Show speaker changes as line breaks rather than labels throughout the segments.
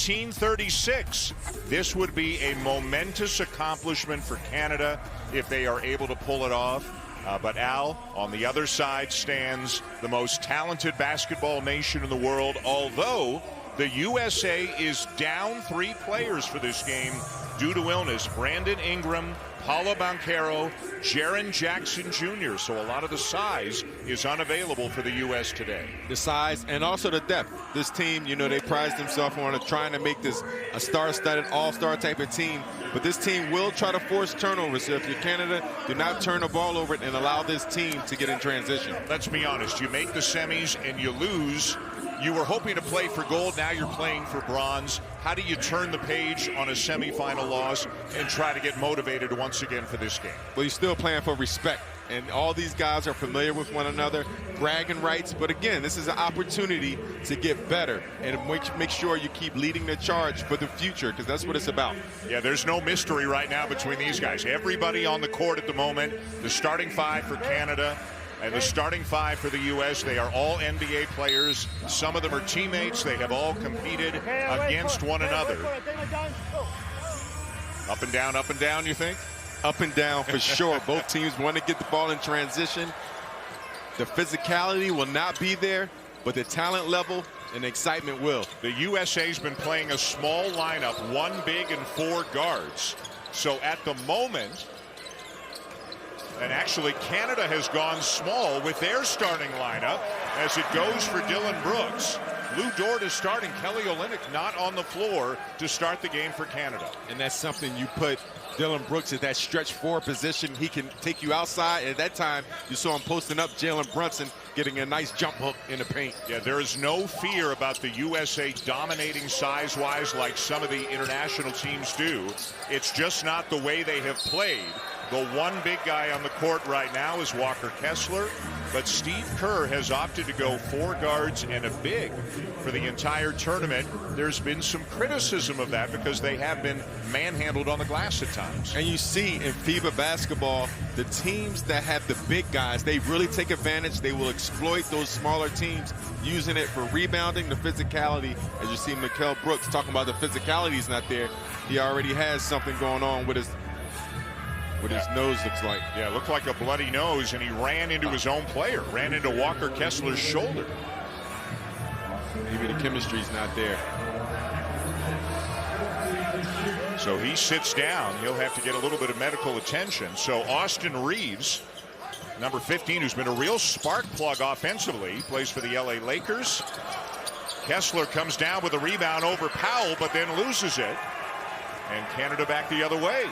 1936. This would be a momentous accomplishment for Canada if they are able to pull it off. But Al, on the other side stands the most talented basketball nation in the world, although the USA is down 3 players for this game due to illness. Brandon Ingram, Paolo Banchero, Jaren Jackson Jr. So a lot of the size is unavailable for the U.S. today.
The size and also the depth. This team, you know, they pride themselves on trying to make this a star-studded, all-star type of team. But this team will try to force turnovers. So if you're Canada, do not turn the ball over and allow this team to get in transition.
Let's be honest. You make the semis and you lose. You were hoping to play for gold. Now you're playing for bronze. How do you turn the page on a semifinal loss and try to get motivated once again for this game?
Well, you're still playing for respect. And all these guys are familiar with one another, bragging rights. But again, this is an opportunity to get better and make sure you keep leading the charge for the future, because that's what it's about.
Yeah, there's no mystery right now between these guys. Everybody on the court at the moment, the starting 5 for Canada and the starting 5 for the U.S., they are all NBA players. Some of them are teammates. They have all competed against one another. Up and down, you think?
Up and down for sure. Both teams want to get the ball in transition. The physicality will not be there, but the talent level and excitement will.
The USA's been playing a small lineup, 1 big and 4 guards. So at the moment, and actually Canada has gone small with their starting lineup as it goes for Dylan Brooks. Lou Dort is starting. Kelly Olynyk not on the floor to start the game for Canada.
And that's something you put Dylan Brooks at that stretch 4 position. He can take you outside. And at that time, you saw him posting up Jalen Brunson, getting a nice jump hook in the paint.
Yeah, there is no fear about the USA dominating size-wise like some of the international teams do. It's just not the way they have played. The one big guy on the court right now is Walker Kessler, but Steve Kerr has opted to go 4 guards and a big for the entire tournament. There's been some criticism of that because they have been manhandled on the glass at times.
And you see in FIBA basketball, the teams that have the big guys, they really take advantage. They will exploit those smaller teams, using it for rebounding, the physicality. As you see Mikal Brooks talking about the physicality is not there. He already has something going on with his nose, looks like.
Yeah, looked like a bloody nose, and he ran into his own player, ran into Walker Kessler's shoulder.
Maybe the chemistry's not there.
So he sits down. He'll have to get a little bit of medical attention. So Austin Reeves, number 15, who's been a real spark plug offensively, plays for the LA Lakers. Kessler comes down with a rebound over Powell, but then loses it. And Canada back the other way.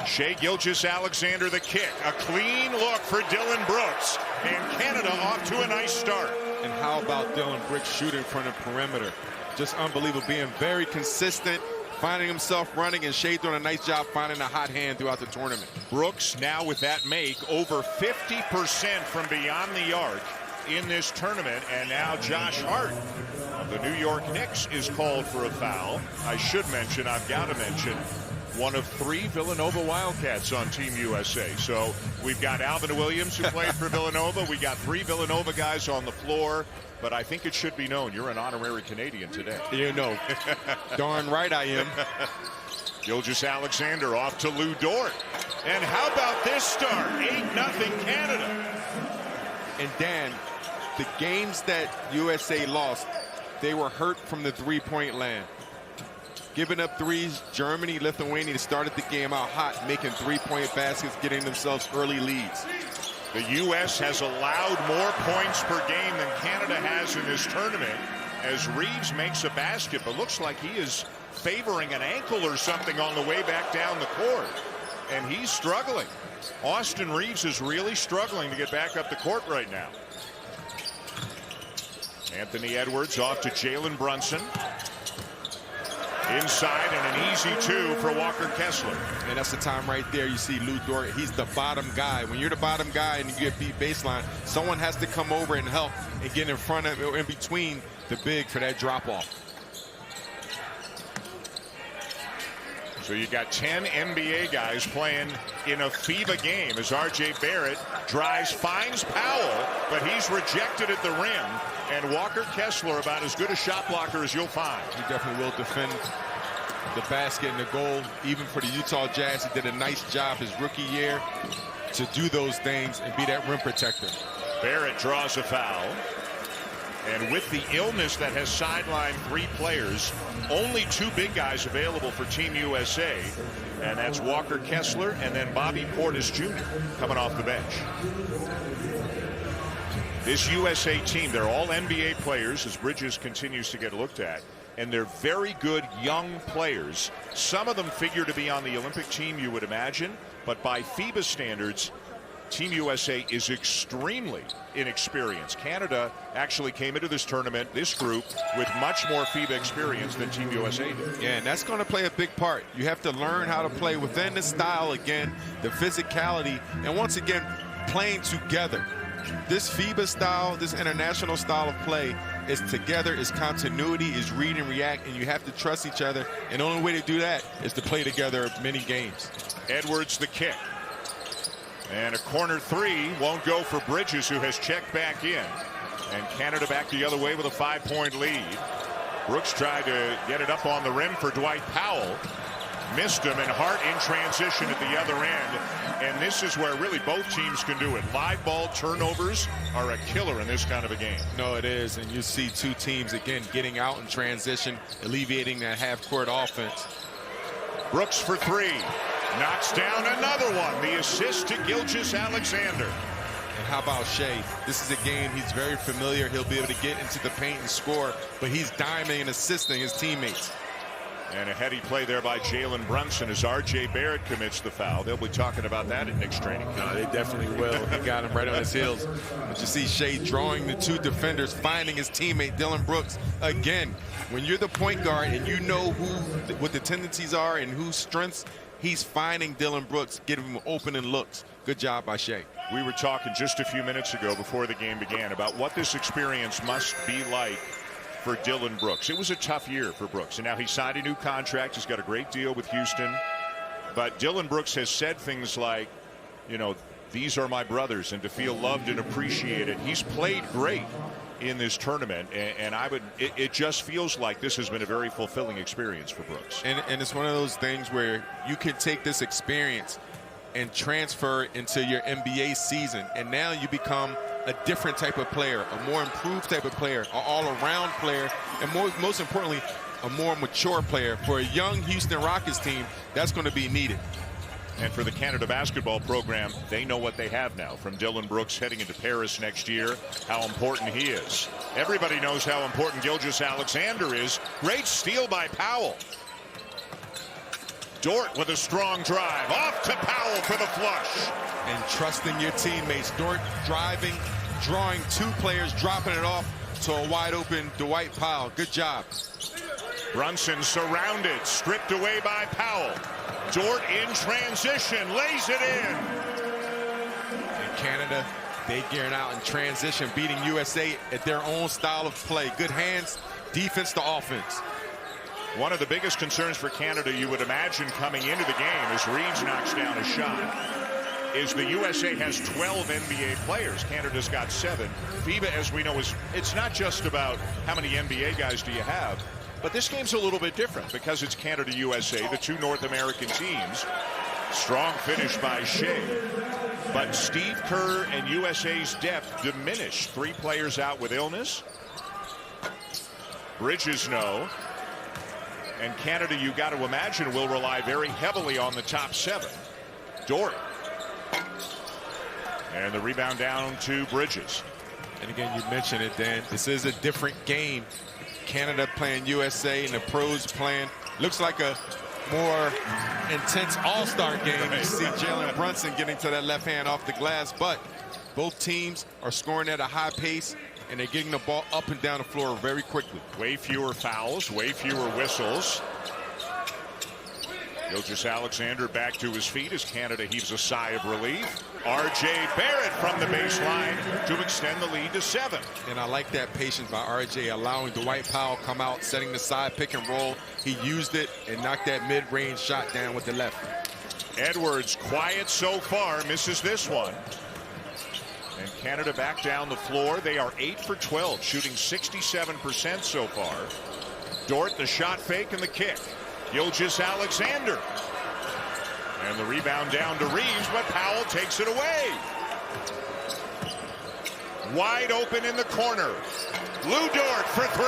Shai Gilgeous-Alexander the kick. A clean look for Dylan Brooks. And Canada off to a nice start.
And how about Dylan Brooks shooting from the perimeter? Just unbelievable, being very consistent, finding himself running, and Shai doing a nice job finding a hot hand throughout the tournament.
Brooks now with that make over 50% from beyond the arc in this tournament. And now Josh Hart of the New York Knicks is called for a foul. I've got to mention, one of 3 Villanova Wildcats on Team USA. So we've got Alvin Williams, who played for Villanova. We got 3 Villanova guys on the floor. But I think it should be known you're an honorary Canadian today.
You know, darn right I am.
Gilgeous-Alexander off to Lou Dort. And how about this start? 8-0 Canada.
And Dan, the games that USA lost, they were hurt from the 3-point land. Giving up threes, Germany, Lithuania started the game out hot, making 3-point baskets, getting themselves early leads.
The U.S. has allowed more points per game than Canada has in this tournament as Reeves makes a basket, but looks like he is favoring an ankle or something on the way back down the court. And he's struggling. Austin Reeves is really struggling to get back up the court right now. Anthony Edwards off to Jalen Brunson. Inside, and an easy 2 for Walker Kessler.
And that's the time right there you see Lou Dort. He's the bottom guy. When you're the bottom guy and you get beat baseline, someone has to come over and help and get in front of or in between the big for that drop off.
So you got 10 NBA guys playing in a FIBA game as R.J. Barrett drives, finds Powell, but he's rejected at the rim. And Walker Kessler, about as good a shot blocker as you'll find.
He definitely will defend the basket and the goal. Even for the Utah Jazz, he did a nice job his rookie year to do those things and be that rim protector.
Barrett draws a foul. And with the illness that has sidelined 3 players, only 2 big guys available for Team USA. And that's Walker Kessler and then Bobby Portis Jr. coming off the bench. This USA team, they're all NBA players as Bridges continues to get looked at. And they're very good young players. Some of them figure to be on the Olympic team, you would imagine. But by FIBA standards, Team USA is extremely inexperienced. Canada actually came into this tournament, this group, with much more FIBA experience than Team USA did.
Yeah, and that's going to play a big part. You have to learn how to play within the style again, the physicality, and once again, playing together. This FIBA style, this international style of play is together, is continuity, is read and react, and you have to trust each other. And the only way to do that is to play together many games.
Edwards the kick. And a corner 3 won't go for Bridges, who has checked back in. And Canada back the other way with a 5-point lead. Brooks tried to get it up on the rim for Dwight Powell. Missed him, and Hart in transition at the other end. And this is where really both teams can do it. Live ball turnovers are a killer in this kind of a game.
No, it is. And you see 2 teams, again, getting out in transition, alleviating that half-court offense.
Brooks for 3. Knocks down another one. The assist to Gilgeous-Alexander.
And how about Shea? This is a game he's very familiar. He'll be able to get into the paint and score, but he's diming and assisting his teammates.
And a heady play there by Jalen Brunson as R.J. Barrett commits the foul. They'll be talking about that at Knicks training camp.
No, they definitely will. He got him right on his heels. But you see Shea drawing the 2 defenders, finding his teammate Dillon Brooks. Again, when you're the point guard and you know what the tendencies are and whose strengths, he's finding Dillon Brooks, getting him opening looks. Good job by Shea.
We were talking just a few minutes ago before the game began about what this experience must be like for Dillon Brooks. It was a tough year for Brooks, and now he signed a new contract. He's got a great deal with Houston. But Dillon Brooks has said things like, you know, these are my brothers, and to feel loved and appreciated. He's played great in this tournament, and it just feels like this has been a very fulfilling experience for Brooks.
And it's one of those things where you can take this experience and transfer into your NBA season, and now you become a different type of player, a more improved type of player, an all-around player, and most importantly, a more mature player. For a young Houston Rockets team, that's going to be needed.
And for the Canada basketball program, they know what they have now. From Dillon Brooks heading into Paris next year, how important he is. Everybody knows how important Gilgeous-Alexander is. Great steal by Powell. Dort with a strong drive. Off to Powell for the flush.
And trusting your teammates. Dort driving, drawing 2 players, dropping it off to a wide open Dwight Powell. Good job.
Brunson surrounded, stripped away by Powell. Dort in transition, lays it in.
And Canada, they gearing out in transition, beating USA at their own style of play. Good hands, defense to offense.
One of the biggest concerns for Canada, you would imagine, coming into the game as Reeves knocks down a shot, is the USA has 12 NBA players. Canada's got 7. FIBA, as we know, it's not just about how many NBA guys do you have, but this game's a little bit different because it's Canada-USA, the 2 North American teams. Strong finish by Shea. But Steve Kerr and USA's depth diminished. 3 players out with illness. Bridges no. And Canada, you got to imagine, will rely very heavily on the top 7. Dort. And the rebound down to Bridges.
And again, you mentioned it, Dan. This is a different game. Canada playing USA and the pros playing. Looks like a more intense all-star game. You see Jalen Brunson getting to that left hand off the glass, but both teams are scoring at a high pace, and they're getting the ball up and down the floor very quickly.
Way fewer fouls, way fewer whistles. Gilgeous-Alexander back to his feet as Canada heaves a sigh of relief. R.J. Barrett from the baseline to extend the lead to 7.
And I like that patience by R.J. allowing Dwight Powell come out, setting the side pick and roll. He used it and knocked that mid-range shot down with the left.
Edwards, quiet so far, misses this one. And Canada back down the floor. They are 8 for 12, shooting 67% so far. Dort, the shot fake and the kick. Gilgeous-Alexander. And the rebound down to Reeves, but Powell takes it away. Wide open in the corner. Lou Dort for 3.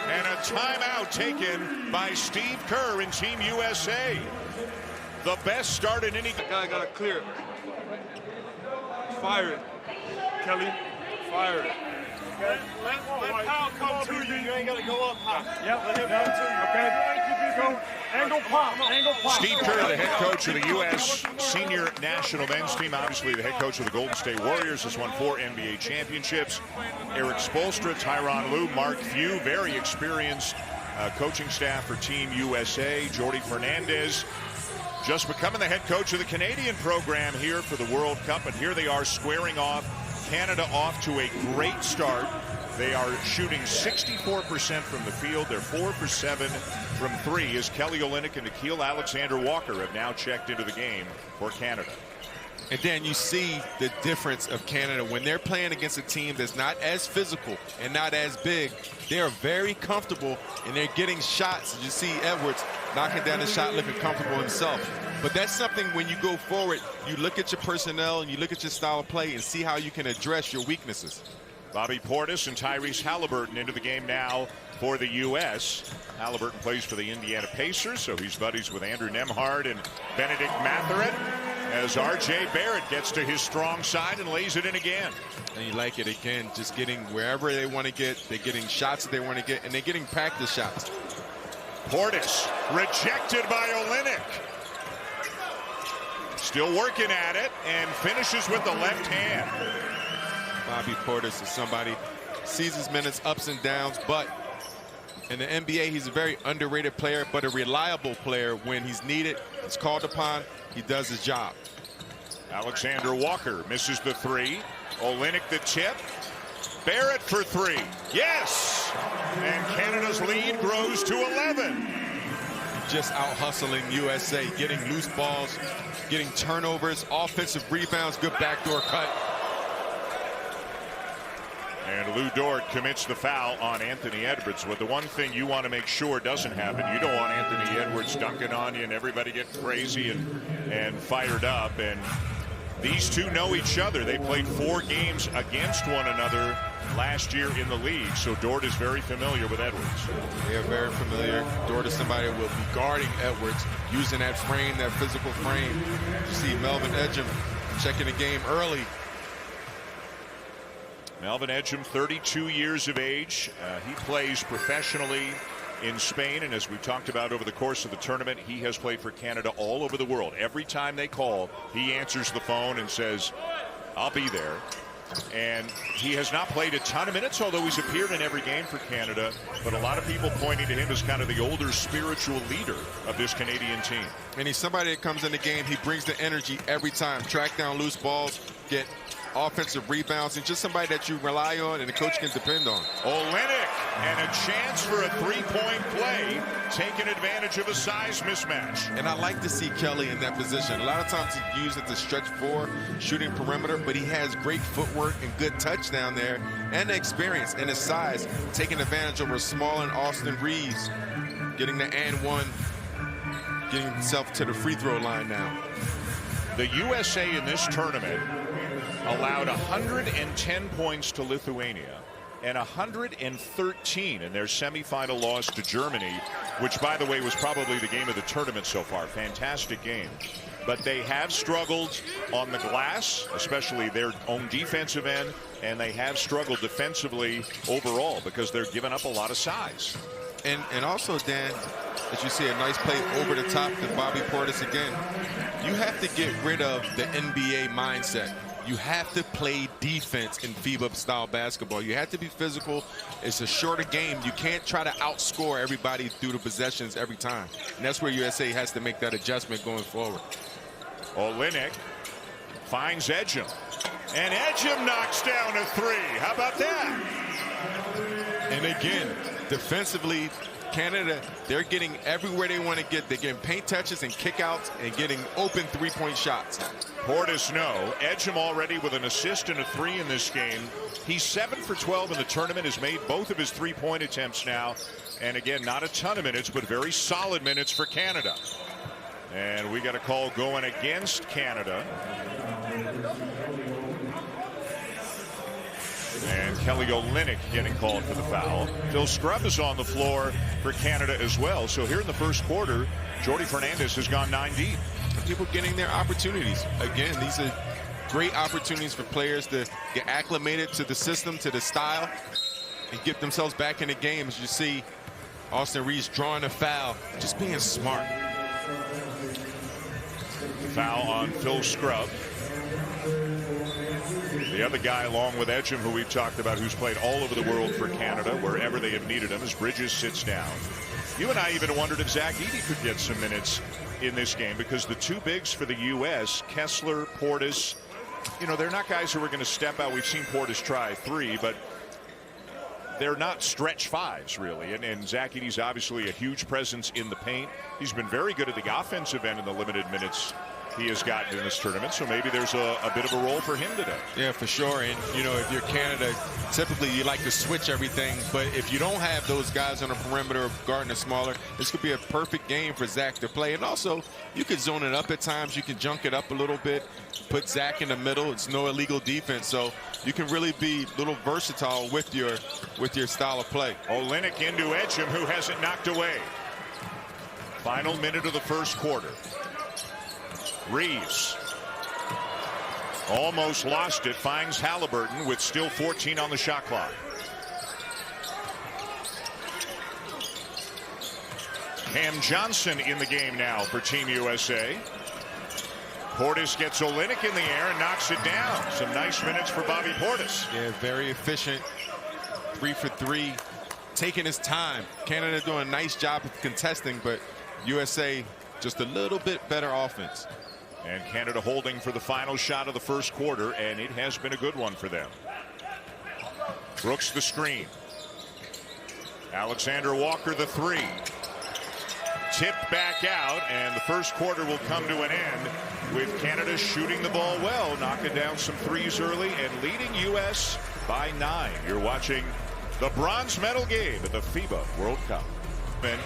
And a timeout taken by Steve Kerr in Team USA. The best start in any...
Guy got to clear it. Fire it. Kelly, fire it.
Let Powell come to you. You ain't got to go up high.
Yep, let him come to you. Okay. Go. Angle pop. Angle pop.
Steve Kerr, the head coach of the U.S. senior national men's team, obviously the head coach of the Golden State Warriors, has won 4 NBA championships. Eric Spoelstra, Tyronn Lue, Mark Few, very experienced coaching staff for Team USA. Jordi Fernandez just becoming the head coach of the Canadian program here for the World Cup, and here they are squaring off. Canada off to a great start. They are shooting 64% from the field. They're 4 for 7 from 3 as Kelly Olynyk and Nickeil Alexander-Walker have now checked into the game for Canada.
And Dan, you see the difference of Canada when they're playing against a team that's not as physical and not as big. They are very comfortable and they're getting shots. You see Edwards knocking down the shot, looking comfortable himself. But that's something when you go forward, you look at your personnel and you look at your style of play and see how you can address your weaknesses.
Bobby Portis and Tyrese Halliburton into the game now for the U.S. Halliburton plays for the Indiana Pacers, so he's buddies with Andrew Nembhard and Benedict Mathurin as R.J. Barrett gets to his strong side and lays it in again.
And you like it again, just getting wherever they want to get. They're getting shots that they want to get, and they're getting practice shots.
Portis rejected by Olynyk. Still working at it and finishes with the left hand.
Bobby Portis is somebody, sees his minutes, ups and downs, but in the NBA, he's a very underrated player, but a reliable player. When he's needed, he's called upon, he does his job.
Alexander Walker misses the 3. Olynyk the tip. Barrett for 3. Yes! And Canada's lead grows to 11.
Just out hustling USA, getting loose balls, getting turnovers, offensive rebounds, good backdoor cut.
And Lou Dort commits the foul on Anthony Edwards. But the one thing you want to make sure doesn't happen, you don't want Anthony Edwards dunking on you and everybody get crazy and fired up. And these two know each other. They played 4 games against one another last year in the league. So Dort is very familiar with Edwards.
They are very familiar. Dort is somebody who will be guarding Edwards, using that frame, that physical frame. You see Melvin Ejim checking the game early.
Melvin Ejim, 32 years of age. He plays professionally in Spain, and as we've talked about over the course of the tournament, he has played for Canada all over the world. Every time they call, he answers the phone and says, I'll be there. And he has not played a ton of minutes, although he's appeared in every game for Canada. But a lot of people pointing to him as kind of the older spiritual leader of this Canadian team.
And he's somebody that comes in the game, he brings the energy every time. Track down loose balls, get offensive rebounds, and just somebody that you rely on and the coach can depend on.
Olynyk, and a chance for a 3-point play, taking advantage of a size mismatch.
And I like to see Kelly in that position. A lot of times he's used as a stretch 4, shooting perimeter, but he has great footwork and good touch down there, and the experience and his size, taking advantage over small and Austin Reeves, getting the and one, getting himself to the free throw line now.
The USA in this tournament allowed 110 points to Lithuania and 113 in their semifinal loss to Germany, which, by the way, was probably the game of the tournament so far. Fantastic game. But they have struggled on the glass, especially their own defensive end, and they have struggled defensively overall because they're giving up a lot of size.
And also, Dan, as you see a nice play over the top to Bobby Portis again, you have to get rid of the NBA mindset. You have to play defense in FIBA style basketball. You have to be physical. It's a shorter game. You can't try to outscore everybody through the possessions every time. And that's where USA has to make that adjustment going forward.
Olynyk finds Edgem. And Edgem knocks down a three. How about that?
And again, defensively, Canada, they're getting everywhere they want to get. They're getting paint touches and kickouts and getting open three-point shots.
Portis, no. Edgem already with an assist and a three in this game. He's 7 for 12 in the tournament, has made both of his three-point attempts now. And again, not a ton of minutes, but very solid minutes for Canada. And we got a call going against Canada. And Kelly Olynyk getting called for the foul. Phil Scrubb is on the floor for Canada as well. So here in the first quarter, Jordi Fernandez has gone 9 deep.
People getting their opportunities. Again, these are great opportunities for players to get acclimated to the system, to the style, and get themselves back in the game. As you see, Austin Reeves drawing a foul, just being smart.
Foul on Phil Scrubb. The other guy, along with Edgem, who we've talked about, who's played all over the world for Canada, wherever they have needed him, as Bridges sits down. You and I even wondered if Zach Edey could get some minutes in this game, because the two bigs for the U.S., Kessler, Portis, you know, they're not guys who are going to step out. We've seen Portis try three, but they're not stretch fives, really. And Zach Edey's obviously a huge presence in the paint. He's been very good at the offensive end in the limited minutes he has gotten in this tournament, so maybe there's a bit of a role for him today.
Yeah, for sure. And, you know, if you're Canada, typically you like to switch everything. But if you don't have those guys on the perimeter guarding the smaller, this could be a perfect game for Zach to play. And also, you could zone it up at times. You can junk it up a little bit, put Zach in the middle. It's no illegal defense, so you can really be a little versatile with your style of play.
Olynyk into Edgem, who hasn't knocked away. Final minute of the first quarter. Reeves almost lost it, finds Halliburton with still 14 on the shot clock. Cam Johnson in the game now for Team USA. Portis gets Olynyk in the air and knocks it down. Some nice minutes for Bobby Portis.
Yeah, very efficient. 3 for 3, taking his time. Canada doing a nice job of contesting, but USA just a little bit better offense.
And Canada holding for the final shot of the first quarter, and it has been a good one for them. Brooks the screen. Alexander Walker the three. Tipped back out, and the first quarter will come to an end with Canada shooting the ball well, knocking down some threes early and leading U.S. by 9. You're watching the bronze medal game at the FIBA World Cup. And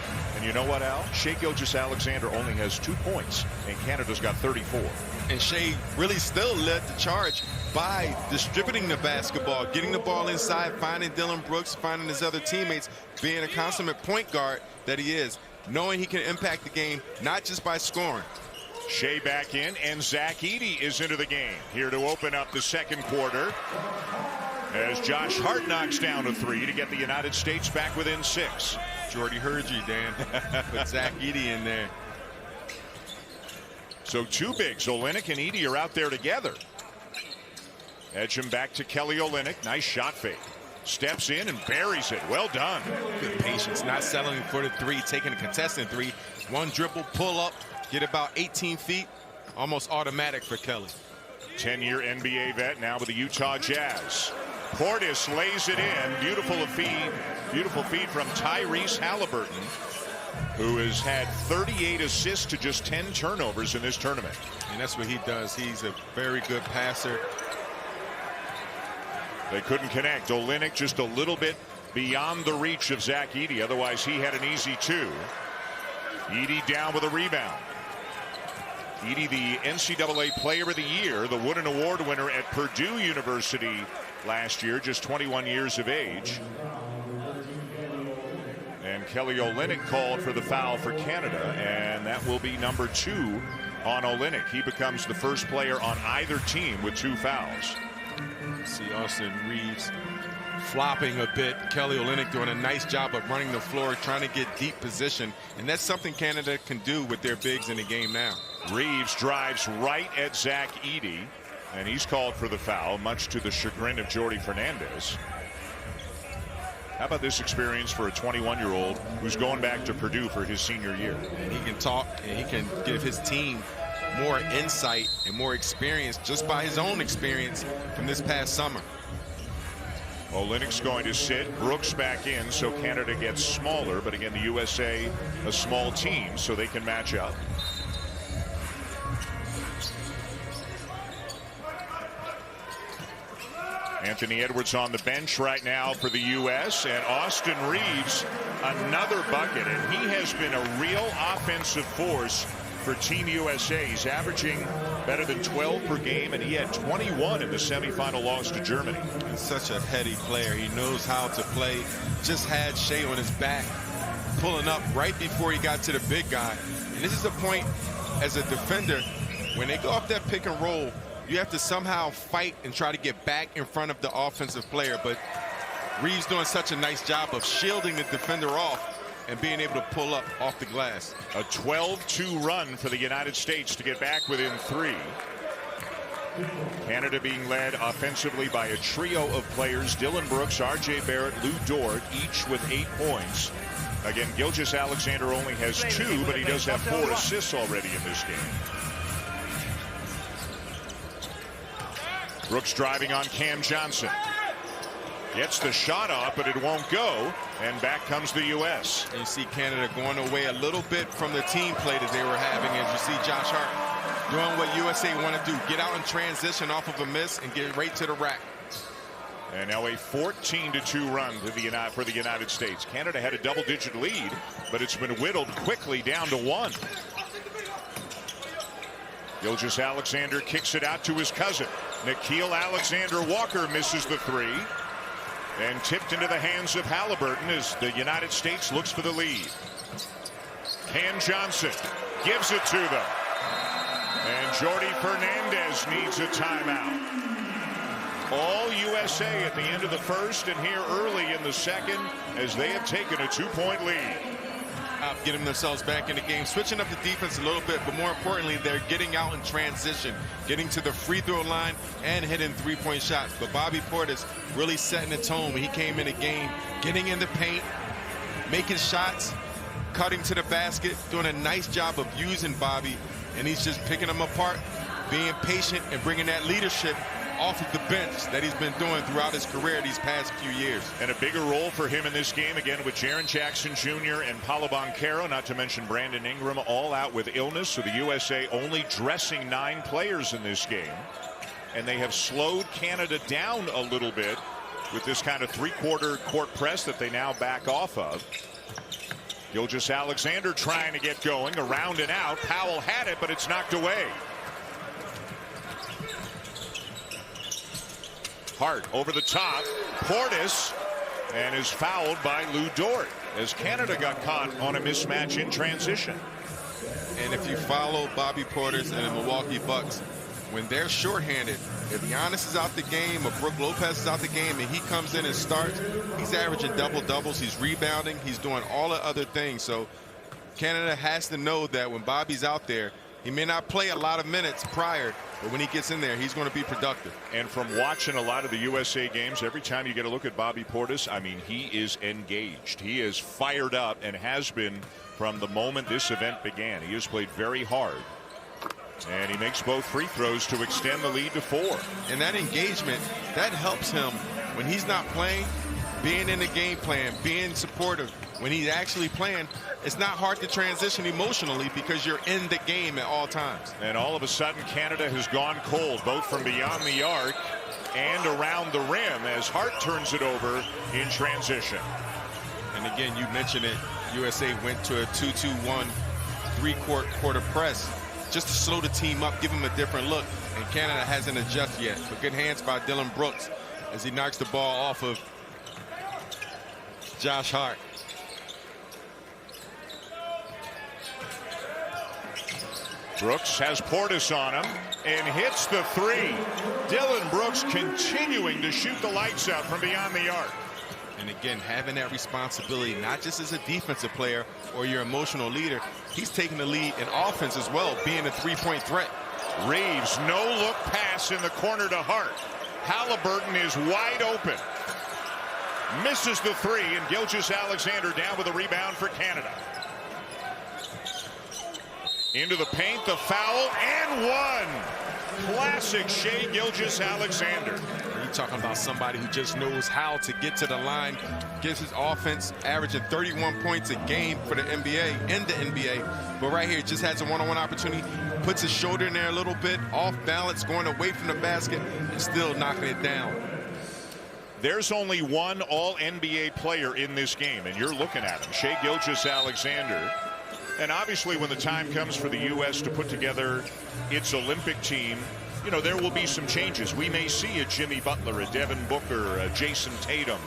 you know what, Al? Shai Gilgeous-Alexander only has 2 points, and Canada's got 34.
And Shai really still led the charge by distributing the basketball, getting the ball inside, finding Dillon Brooks, finding his other teammates, being a consummate point guard that he is, knowing he can impact the game, not just by scoring.
Shai back in, and Zach Edey is into the game, here to open up the second quarter, as Josh Hart knocks down a three to get the United States back within 6.
Jordy heard you, Dan. Put Zach Edey in there.
So two bigs, Olynyk and Edey, are out there together. Edgem back to Kelly Olynyk. Nice shot fake. Steps in and buries it. Well done.
Good patience, not settling for the three, taking a contestant three. One dribble, pull up, get about 18 feet. Almost automatic for Kelly.
10-year NBA vet, now with the Utah Jazz. Portis lays it in. Beautiful feed from Tyrese Halliburton, who has had 38 assists to just 10 turnovers in this tournament.
And that's what he does. He's a very good passer.
They couldn't connect. Olynyk just a little bit beyond the reach of Zach Edey. Otherwise, he had an easy 2. Edey down with a rebound. Edey, the NCAA Player of the Year, the Wooden Award winner at Purdue University last year, just 21 years of age. And Kelly Olynyk called for the foul for Canada, and that will be number 2 on Olynyk. He becomes the first player on either team with 2 fouls.
See Austin Reeves flopping a bit. Kelly Olynyk doing a nice job of running the floor, trying to get deep position, and that's something Canada can do with their bigs in the game now.
Reeves drives right at Zach Edey. And he's called for the foul, much to the chagrin of Jordi Fernandez. How about this experience for a 21-year-old who's going back to Purdue for his senior year?
And he can talk and he can give his team more insight and more experience just by his own experience from this past summer.
Olynyk's going to sit, Brooks back in, so Canada gets smaller, but again the USA a small team, so they can match up. Anthony Edwards on the bench right now for the U.S. and Austin Reeves another bucket, and he has been a real offensive force for Team USA. He's averaging better than 12 per game, and he had 21 in the semifinal loss to Germany.
He's such a heady player. He knows how to play. Just had Shea on his back, pulling up right before he got to the big guy. And this is the point as a defender, when they go off that pick and roll, you have to somehow fight and try to get back in front of the offensive player. But Reeves doing such a nice job of shielding the defender off and being able to pull up off the glass.
A 12-2 run for the United States to get back within 3. Canada being led offensively by a trio of players: Dylan Brooks, R.J. Barrett, Lou Dort, each with 8 points. Again, Gilgeous-Alexander only has 2, but he does have 4 assists already in this game. Brooks driving on Cam Johnson. Gets the shot off, but it won't go. And back comes the U.S.
And you see Canada going away a little bit from the team play that they were having. As you see Josh Hart doing what USA want to do. Get out in transition off of a miss and get right to the rack.
And now a 14-2 run to for the United States. Canada had a double-digit lead, but it's been whittled quickly down to 1. Gilgeous-Alexander kicks it out to his cousin. Nickeil Alexander-Walker misses the 3. And tipped into the hands of Halliburton as the United States looks for the lead. Cam Johnson gives it to them. And Jordi Fernandez needs a timeout. All USA at the end of the first and here early in the second as they have taken a 2-point lead.
Getting themselves back in the game, switching up the defense a little bit, but more importantly, they're getting out in transition, getting to the free throw line and hitting 3-point shots. But Bobby Portis really setting the tone when he came in the game, getting in the paint, making shots, cutting to the basket, doing a nice job of using Bobby, and he's just picking them apart, being patient and bringing that leadership off of the bench that he's been doing throughout his career these past few years.
And a bigger role for him in this game, again, with Jaren Jackson Jr. and Paolo Banchero, not to mention Brandon Ingram, all out with illness. So the USA only dressing 9 players in this game. And they have slowed Canada down a little bit with this kind of 3-quarter court press that they now back off of. Gilgeous-Alexander trying to get going, around and out. Powell had it, but it's knocked away. Hart over the top. Portis, and is fouled by Lou Dort as Canada got caught on a mismatch in transition.
And if you follow Bobby Portis and the Milwaukee Bucks, when they're shorthanded, if Giannis is out the game or Brook Lopez is out the game and he comes in and starts, he's averaging double-doubles, he's rebounding, he's doing all the other things. So Canada has to know that when Bobby's out there, he may not play a lot of minutes prior, but when he gets in there, he's going to be productive.
And from watching a lot of the USA games, every time you get a look at Bobby Portis, I mean, he is engaged. He is fired up and has been from the moment this event began. He has played very hard. And he makes both free throws to extend the lead to 4.
And that engagement, that helps him when he's not playing, being in the game plan, being supportive. When he's actually playing, it's not hard to transition emotionally because you're in the game at all times.
And all of a sudden, Canada has gone cold, both from beyond the arc and around the rim as Hart turns it over in transition.
And again, you mentioned it, USA went to a 2-2-1 3-quarter press just to slow the team up, give them a different look. And Canada hasn't adjusted yet. But good hands by Dylan Brooks as he knocks the ball off of Josh Hart.
Brooks has Portis on him and hits the 3. Dylan Brooks continuing to shoot the lights out from beyond the arc.
And again, having that responsibility, not just as a defensive player or your emotional leader, he's taking the lead in offense as well, being a 3-point threat.
Reeves, no-look pass in the corner to Hart. Halliburton is wide open. Misses the three, and Gilgeous-Alexander down with a rebound for Canada. Into the paint, the foul, and one. Classic Shai Gilgeous-Alexander.
You're talking about somebody who just knows how to get to the line, gets his offense averaging 31 points a game for the NBA, in the NBA. But right here, just has a one-on-one opportunity, puts his shoulder in there a little bit, off balance, going away from the basket, and still knocking it down.
There's only one all-NBA player in this game, and you're looking at him, Shai Gilgeous-Alexander. And obviously, when the time comes for the U.S. to put together its Olympic team, you know, there will be some changes. We may see a Jimmy Butler, a Devin Booker, a Jason Tatum,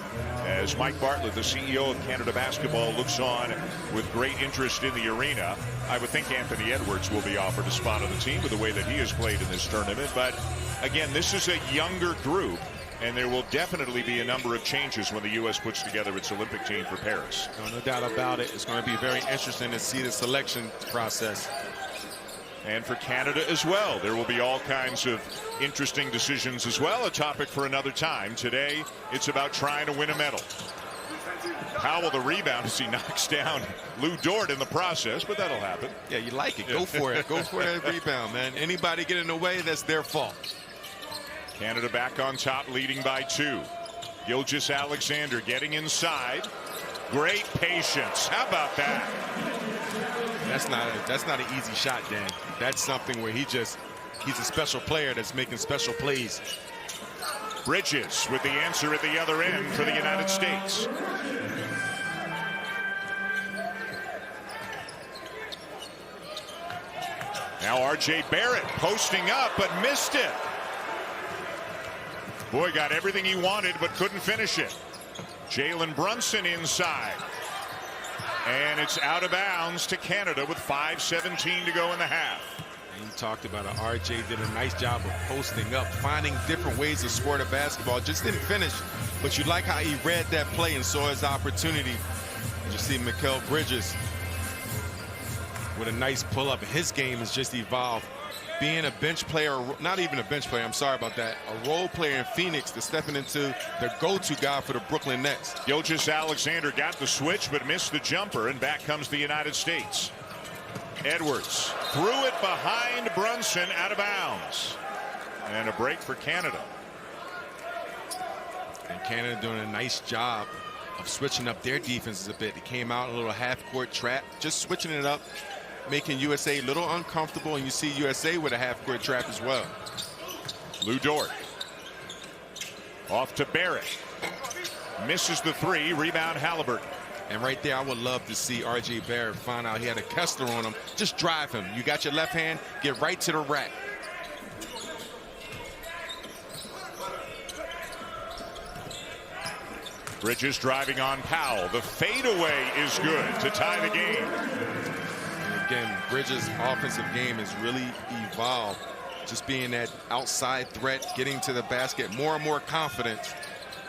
as Mike Bartlett, the CEO of Canada Basketball, looks on with great interest in the arena. I would think Anthony Edwards will be offered a spot on the team with the way that he has played in this tournament. But again, this is a younger group, and there will definitely be a number of changes when the U.S. puts together its Olympic team for Paris.
No doubt about it. It's going to be very interesting to see the selection process.
And for Canada as well, there will be all kinds of interesting decisions as well. A topic for another time. Today, it's about trying to win a medal. Powell the rebound as he knocks down Lou Dort in the process, but that'll happen.
Yeah, you like it. Go for it. Go for that rebound, man. Anybody get in the way, that's their fault.
Canada back on top, leading by 2. Gilgeous-Alexander getting inside. Great patience. How about that?
That's not an easy shot, Dan. That's something where he's a special player that's making special plays.
Bridges with the answer at the other end for the United States. Now R.J. Barrett posting up, but missed it. Boy, got everything he wanted, but couldn't finish it. Jalen Brunson inside. And it's out of bounds to Canada with 5:17 to go in the half.
You talked about it. RJ did a nice job of posting up, finding different ways to score the basketball. Just didn't finish, but you like how he read that play and saw his opportunity. You see Mikal Bridges with a nice pull-up. His game has just evolved. Being a bench player, not even a bench player, I'm sorry about that, a role player in Phoenix to stepping into the go-to guy for the Brooklyn Nets.
Gilgeous-Alexander got the switch but missed the jumper, and back comes the United States. Edwards threw it behind Brunson, out of bounds. And a break for Canada.
And Canada doing a nice job of switching up their defenses a bit. It came out a little half-court trap, just switching it up, making USA a little uncomfortable, and you see USA with a half-court trap as well.
Lou Dort. Off to Barrett. Misses the three. Rebound Halliburton.
And right there, I would love to see R.J. Barrett find out he had a Kessler on him. Just drive him. You got your left hand, get right to the rack.
Bridges driving on Powell. The fadeaway is good to tie the game.
And again, Bridges' offensive game has really evolved. Just being that outside threat, getting to the basket, more and more confident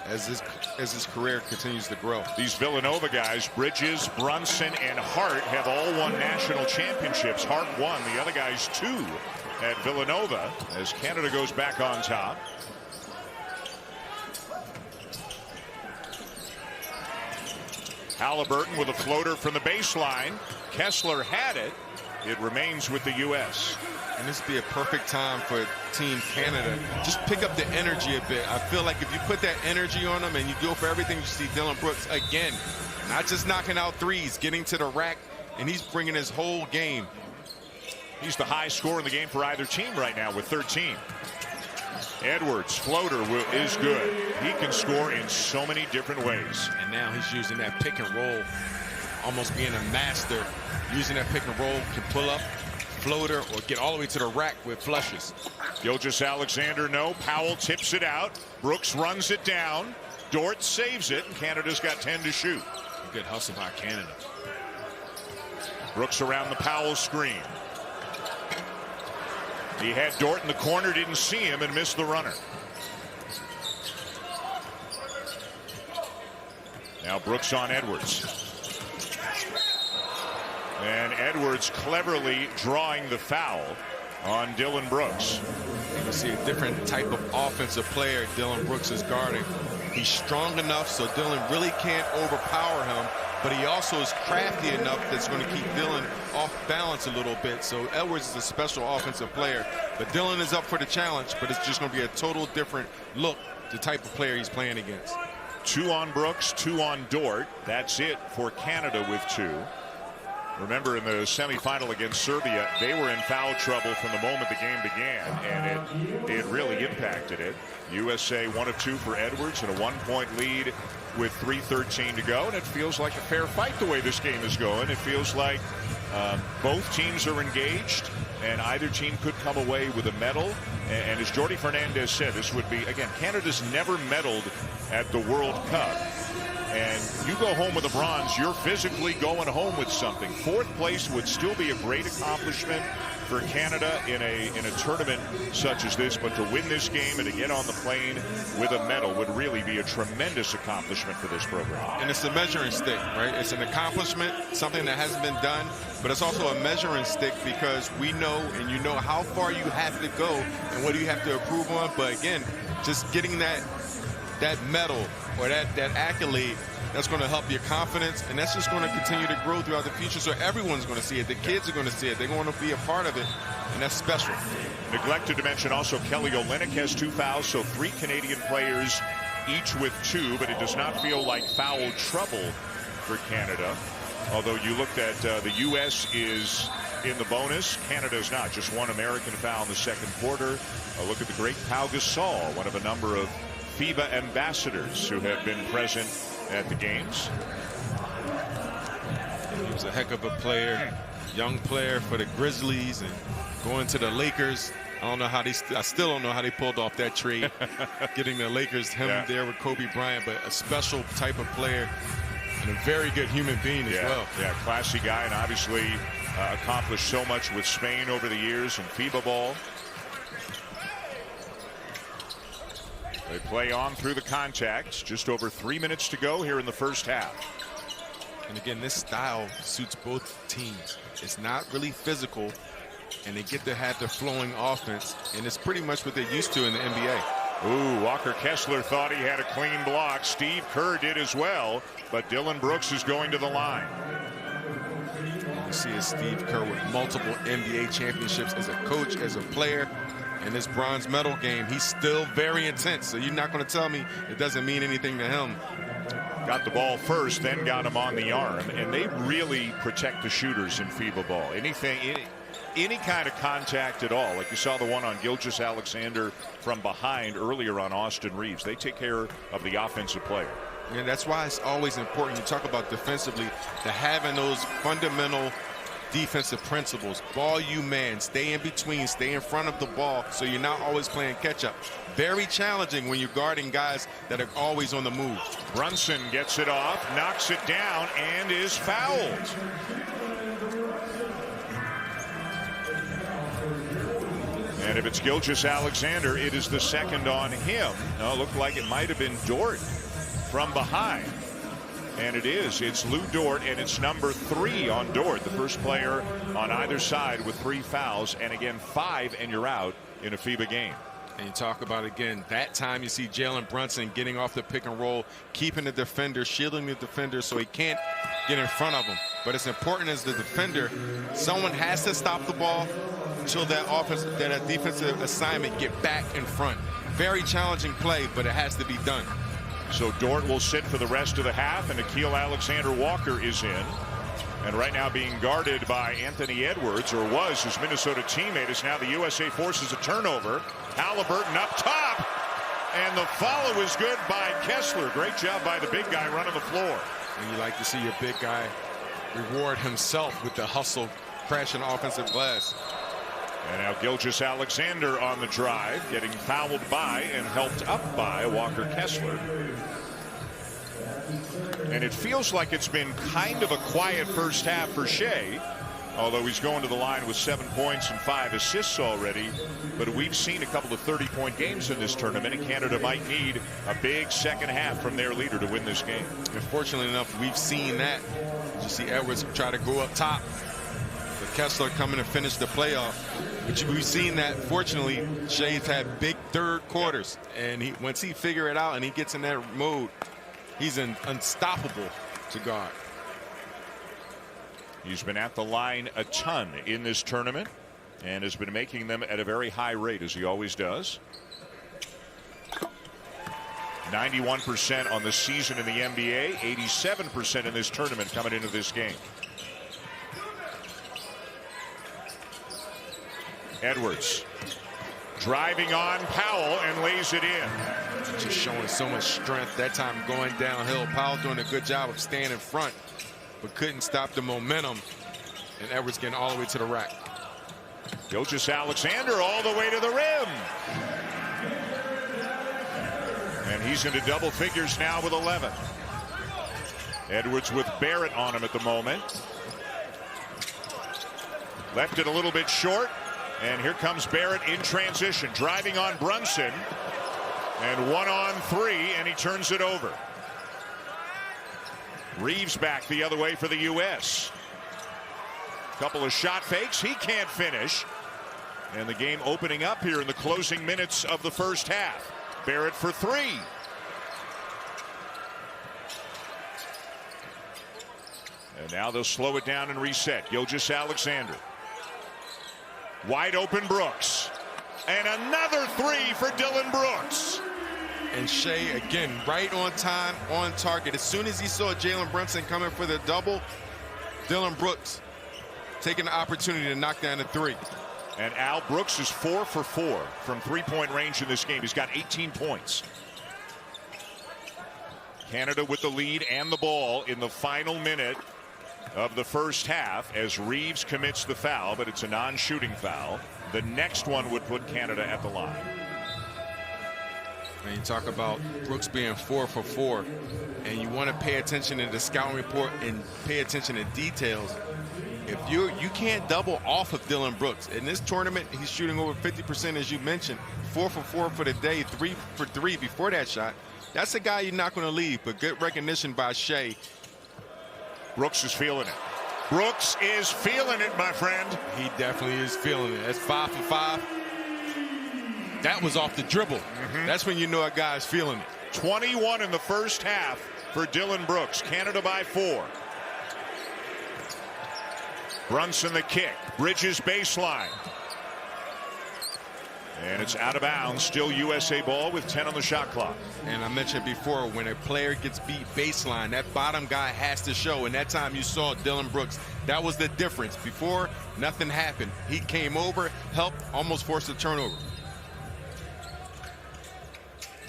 as his career continues to grow.
These Villanova guys, Bridges, Brunson, and Hart, have all won national championships. Hart won, the other guys 2 at Villanova, as Canada goes back on top. Halliburton with a floater from the baseline. Kessler had it. It remains with the U.S.
And this would be a perfect time for Team Canada. Just pick up the energy a bit. I feel like if you put that energy on them and you go for everything, you see Dillon Brooks again, not just knocking out threes, getting to the rack, and he's bringing his whole game.
He's the high scorer in the game for either team right now with 13. Edwards, floater is good. He can score in so many different ways.
And now he's using that pick and roll, almost being a master. Using that pick and roll, can pull up, floater, or get all the way to the rack with flushes.
Gilgeous-Alexander, no. Powell tips it out. Brooks runs it down. Dort saves it, and Canada's got 10 to shoot.
A good hustle by Canada.
Brooks around the Powell screen. He had Dort in the corner, didn't see him, and missed the runner. Now Brooks on Edwards. And Edwards cleverly drawing the foul. on Dylan Brooks.
You see a different type of offensive player Dylan Brooks is guarding. He's strong enough so Dylan really can't overpower him, but he also is crafty enough that's going to keep Dylan off balance a little bit. So Edwards is a special offensive player, but Dylan is up for the challenge, but it's just going to be a total different look, the type of player he's playing against.
2 on Brooks, 2 on Dort. That's it for Canada with 2. Remember, in the semifinal against Serbia, they were in foul trouble from the moment the game began, and it really impacted it. USA 1 of 2 for Edwards and a 1-point lead with 3:13 to go, and it feels like a fair fight the way this game is going. It feels like both teams are engaged, and either team could come away with a medal. And as Jordi Fernandez said, this would be, again, Canada's never medaled at the World Cup. And you go home with a bronze, you're physically going home with something. 4th place would still be a great accomplishment for Canada in a tournament such as this, but to win this game and to get on the plane with a medal would really be a tremendous accomplishment for this program.
And it's a measuring stick, right? It's an accomplishment, something that hasn't been done, but it's also a measuring stick because we know, and you know how far you have to go and what do you have to improve on. But again, just getting that medal or that accolade, that's going to help your confidence, and that's just going to continue to grow throughout the future. So everyone's going to see it. The kids are going to see it. They're going to be a part of it, and that's special.
Neglected to mention also Kelly Olynyk has 2 fouls, so 3 Canadian players each with 2, but it does not feel like foul trouble for Canada. Although you looked at the U.S. is in the bonus, Canada is not. Just 1 American foul in the 2nd quarter. A look at the great Pau Gasol, one of a number of FIBA ambassadors who have been present at the games.
He was a heck of a player, young player for the Grizzlies, and going to the Lakers. I still don't know how they pulled off that trade, getting the Lakers there with Kobe Bryant, but a special type of player and a very good human being as well.
Yeah, classy guy, and obviously accomplished so much with Spain over the years in FIBA ball. They play on through the contacts. Just over 3 minutes to go here in the first half.
And again, this style suits both teams. It's not really physical, and they get to have the flowing offense, and it's pretty much what they're used to in the NBA.
Ooh, Walker Kessler thought he had a clean block. Steve Kerr did as well, but Dylan Brooks is going to the line.
You see a Steve Kerr with multiple NBA championships as a coach, as a player. In this bronze medal game, he's still very intense, so you're not going to tell me it doesn't mean anything to him.
Got the ball first, then got him on the arm, and they really protect the shooters in FIBA ball. Any kind of contact at all, like you saw the one on Gilgeous-Alexander from behind earlier on Austin Reeves. They take care of the offensive player.
And that's why it's always important, you talk about defensively, to having those fundamental defensive principles. Ball you man, stay in between, stay in front of the ball, so you're not always playing catch up. Very challenging when you're guarding guys that are always on the move.
Brunson gets it off, knocks it down, and is fouled. And if it's Gilgeous-Alexander, it is the 2nd on him. No, it looked like it might have been Dort from behind. And it is. It's Lou Dort, and it's number 3 on Dort, the first player on either side with 3 fouls, and again 5, and you're out in a FIBA game.
And you talk about, again, that time you see Jalen Brunson getting off the pick and roll, keeping the defender, shielding the defender so he can't get in front of him. But it's important as the defender, someone has to stop the ball until that defensive assignment get back in front. Very challenging play, but it has to be done.
So Dort will sit for the rest of the half, and Nickeil Alexander-Walker is in. And right now being guarded by Anthony Edwards, or was his Minnesota teammate, as now the USA forces a turnover. Halliburton up top, and the follow is good by Kessler. Great job by the big guy running the floor.
And you like to see your big guy reward himself with the hustle, crashing offensive glass.
And now Gilgeous-Alexander on the drive, getting fouled by and helped up by Walker Kessler. And it feels like it's been kind of a quiet first half for Shea, although he's going to the line with 7 points and 5 assists already. But we've seen a couple of 30-point games in this tournament, and Canada might need a big second half from their leader to win this game.
And fortunately enough, we've seen that. You see Edwards try to go up top. But Kessler coming to finish the playoff. But we've seen that, fortunately, Shea's had big third quarters. And once he figure it out and he gets in that mode, he's unstoppable to guard.
He's been at the line a ton in this tournament and has been making them at a very high rate, as he always does. 91% on the season in the NBA, 87% in this tournament coming into this game. Edwards driving on Powell and lays it in.
Just showing so much strength that time going downhill. Powell doing a good job of staying in front, but couldn't stop the momentum. And Edwards getting all the way to the rack.
Gilgeous-Alexander all the way to the rim. And he's into double figures now with 11. Edwards with Barrett on him at the moment. Left it a little bit short. And here comes Barrett in transition, driving on Brunson. And 1-on-3, and he turns it over. Reeves back the other way for the U.S. Couple of shot fakes. He can't finish. And the game opening up here in the closing minutes of the first half. Barrett for 3. And now they'll slow it down and reset. Gilgeous-Alexander. Wide open Brooks. And another 3 for Dillon Brooks.
And Shea, again, right on time, on target. As soon as he saw Jalen Brunson coming for the double, Dillon Brooks taking the opportunity to knock down the 3.
And Al Brooks is 4 for 4 from three-point range in this game. He's got 18 points. Canada with the lead and the ball in the final minute of the first half as Reeves commits the foul, but it's a non-shooting foul. The next one would put Canada at the line.
And you talk about Brooks being 4 for 4, and you want to pay attention to the scouting report and pay attention to details. If you can't double off of Dillon Brooks in this tournament, he's shooting over 50%, as you mentioned. 4 for 4 for the day, 3 for 3 before that shot. That's a guy you're not going to leave, but good recognition by Shea.
Brooks is feeling it. Brooks is feeling it, my friend.
He definitely is feeling it. That's 5 for 5. That was off the dribble. That's when you know a guy's feeling it.
21 in the first half for Dillon Brooks. Canada by 4. Brunson the kick. Bridges baseline. And it's out of bounds. Still USA ball with 10 on the shot clock.
And I mentioned before, when a player gets beat baseline, that bottom guy has to show. And that time you saw Dillon Brooks. That was the difference. Before, nothing happened. He came over, helped, almost forced a turnover.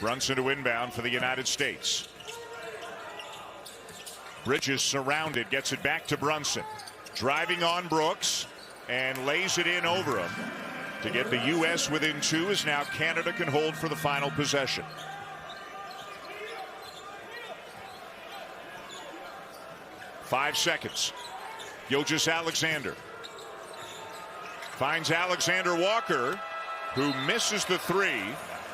Brunson to inbound for the United States. Bridges surrounded, gets it back to Brunson. Driving on Brooks and lays it in over him. To get the U.S. within 2 as now Canada can hold for the final possession. Five seconds. Gilgeous-Alexander finds Alexander Walker, who misses the 3.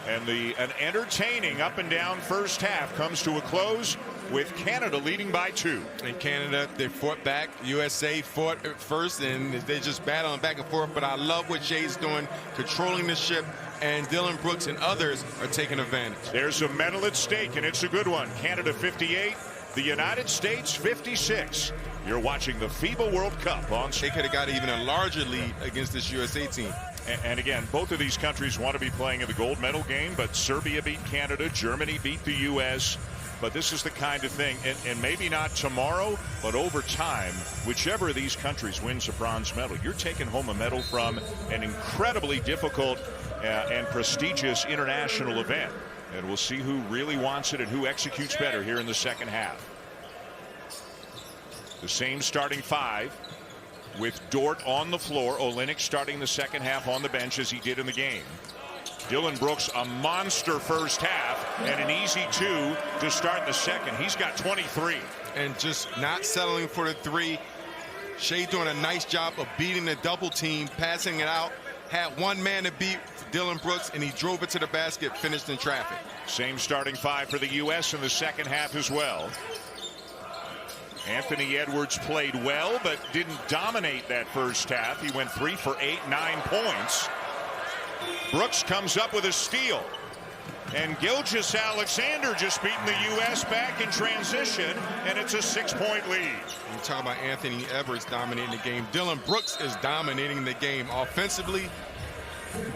And an entertaining up and down first half comes to a close with Canada leading by 2.
And Canada, they fought back. USA fought at first, and they just battling back and forth. But I love what Shea's doing, controlling the ship, and Dillon Brooks and others are taking advantage.
There's a medal at stake, and it's a good one. Canada 58, the United States 56. You're watching the FIBA World Cup on.
They could have got even a larger lead against this USA team.
And again, both of these countries want to be playing in the gold medal game, but Serbia beat Canada, Germany beat the U.S. But this is the kind of thing, and maybe not tomorrow, but over time, whichever of these countries wins a bronze medal, you're taking home a medal from an incredibly difficult and prestigious international event. And we'll see who really wants it and who executes better here in the second half. The same starting 5. With Dort on the floor, Olynyk starting the second half on the bench as he did in the game. Dillon Brooks, a monster first half and an easy 2 to start the second. He's got 23.
And just not settling for the 3. Shea doing a nice job of beating the double team, passing it out. Had one man to beat Dillon Brooks, and he drove it to the basket, finished in traffic.
Same starting 5 for the U.S. in the second half as well. Anthony Edwards played well, but didn't dominate that first half. He went 3 for 8, 9 points. Brooks comes up with a steal. And Gilgeous-Alexander just beating the U.S. back in transition, and it's a 6-point lead.
You talk about Anthony Edwards dominating the game. Dillon Brooks is dominating the game offensively,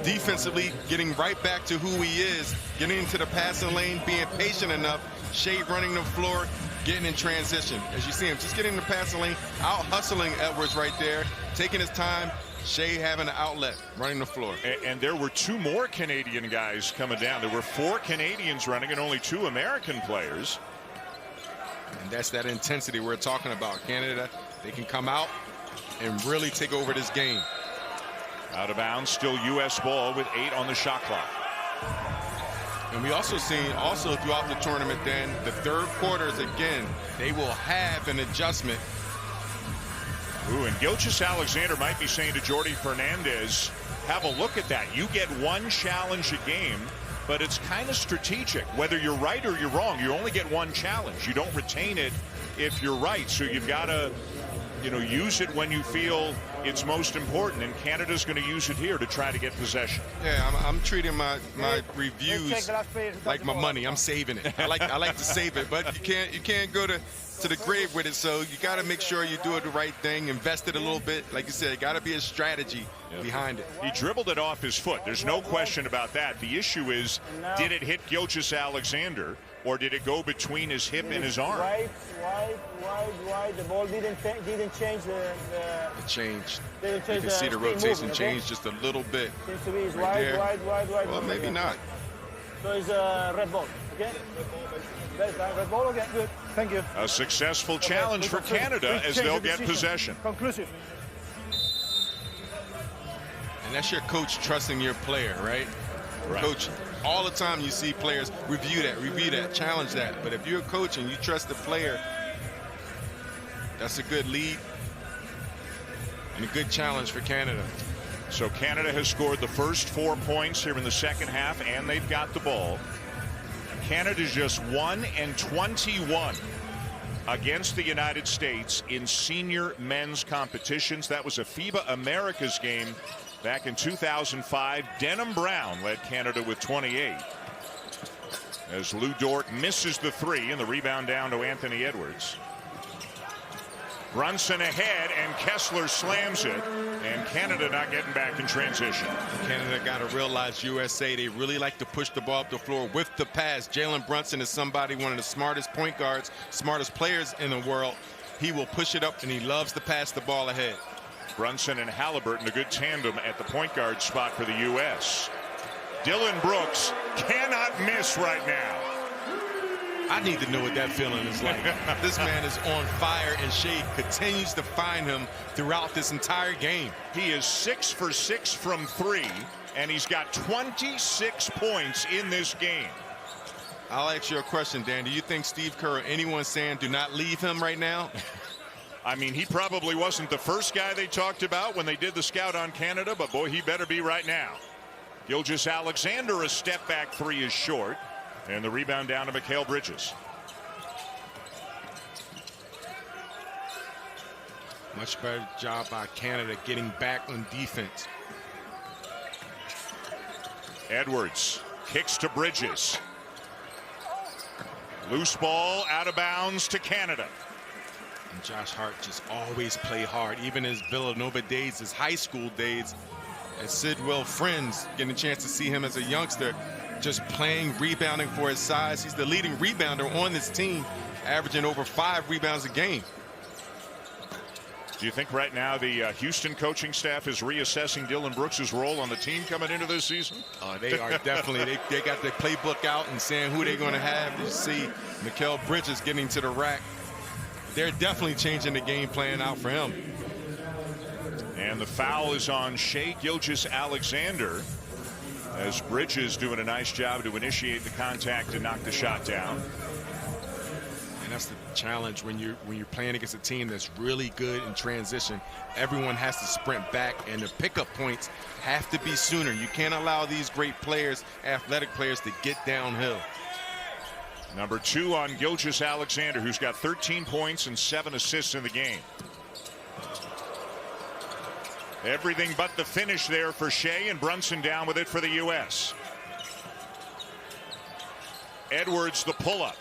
defensively, getting right back to who he is, getting into the passing lane, being patient enough. Shea running the floor, getting in transition. As you see him, just getting in the passing lane, out hustling Edwards right there, taking his time. Shea having an outlet, running the floor.
And there were 2 more Canadian guys coming down. There were 4 Canadians running and only 2 American players.
And that's that intensity we're talking about. Canada, they can come out and really take over this game.
Out of bounds, still U.S. ball with 8 on the shot clock.
And we also seen throughout the tournament then, the third quarters again, they will have an adjustment.
Ooh, and Gilgeous-Alexander might be saying to Jordi Fernandez, have a look at that. You get 1 challenge a game, but it's kind of strategic. Whether you're right or you're wrong, you only get 1 challenge. You don't retain it if you're right. So you've got to, use it when you feel it's most important. And Canada's going to use it here to try to get possession.
Yeah, I'm treating my reviews like my money. I'm saving it. I like to save it, but you can't go to the grave with it, so you got to make sure you do it the right thing, invest it a little bit. Like you said, it got to be a strategy behind it.
He dribbled it off his foot. There's no question about that. The issue is, did it hit Gilgeous-Alexander, or did it go between his hip and his arm?
Wide. The ball didn't change
It changed. You
can
see the rotation change just a little bit.
Seems to be
right
wide.
Well, maybe not.
So it's a red ball, okay? Red ball, okay, good. Thank you.
A successful challenge for Canada as they'll get possession.
Conclusive.
And that's your coach trusting your player, right? Coach, all the time you see players review that, challenge that. But if you're a coach and you trust the player, that's a good lead and a good challenge for Canada.
So Canada has scored the first 4 points here in the second half, and they've got the ball. Canada's just 1-21 against the United States in senior men's competitions. That was a FIBA Americas game back in 2005. Denham Brown led Canada with 28. As Lou Dort misses the 3, and the rebound down to Anthony Edwards. Brunson ahead, and Kessler slams it, and Canada not getting back in transition.
Canada got to realize USA, they really like to push the ball up the floor with the pass. Jalen Brunson is one of the smartest point guards, smartest players in the world. He will push it up, and he loves to pass the ball ahead.
Brunson and Halliburton, a good tandem at the point guard spot for the U.S. Dillon Brooks cannot miss right now.
I need to know what that feeling is like. This man is on fire, and Shea continues to find him throughout this entire game.
He is 6 for 6 from 3, and he's got 26 points in this game.
I'll ask you a question, Dan. Do you think Steve Kerr or anyone saying do not leave him right now?
I mean, he probably wasn't the first guy they talked about when they did the scout on Canada, but boy, he better be right now. Gilgeous-Alexander, a step back 3 is short. And the rebound down to Mikal Bridges.
Much better job by Canada getting back on defense.
Edwards kicks to Bridges. Loose ball out of bounds to Canada.
And Josh Hart just always play hard, even his Villanova days, his high school days, as Sidwell friends, getting a chance to see him as a youngster. Just playing, rebounding for his size. He's the leading rebounder on this team, averaging over 5 rebounds a game.
Do you think right now the Houston coaching staff is reassessing Dillon Brooks' role on the team coming into this season?
They are definitely. They got their playbook out and saying who they're going to have. You see Mikal Bridges getting to the rack. They're definitely changing the game plan out for him.
And the foul is on Shea Gilgeous-Alexander, as Bridges doing a nice job to initiate the contact and knock the shot down.
And that's the challenge when you're playing against a team that's really good in transition. Everyone has to sprint back, and the pickup points have to be sooner. You can't allow these great players, athletic players, to get downhill.
Number 2 on Gilgeous-Alexander, who's got 13 points and 7 assists in the game. Everything but the finish there for Shea, and Brunson down with it for the U.S. Edwards the pull-up,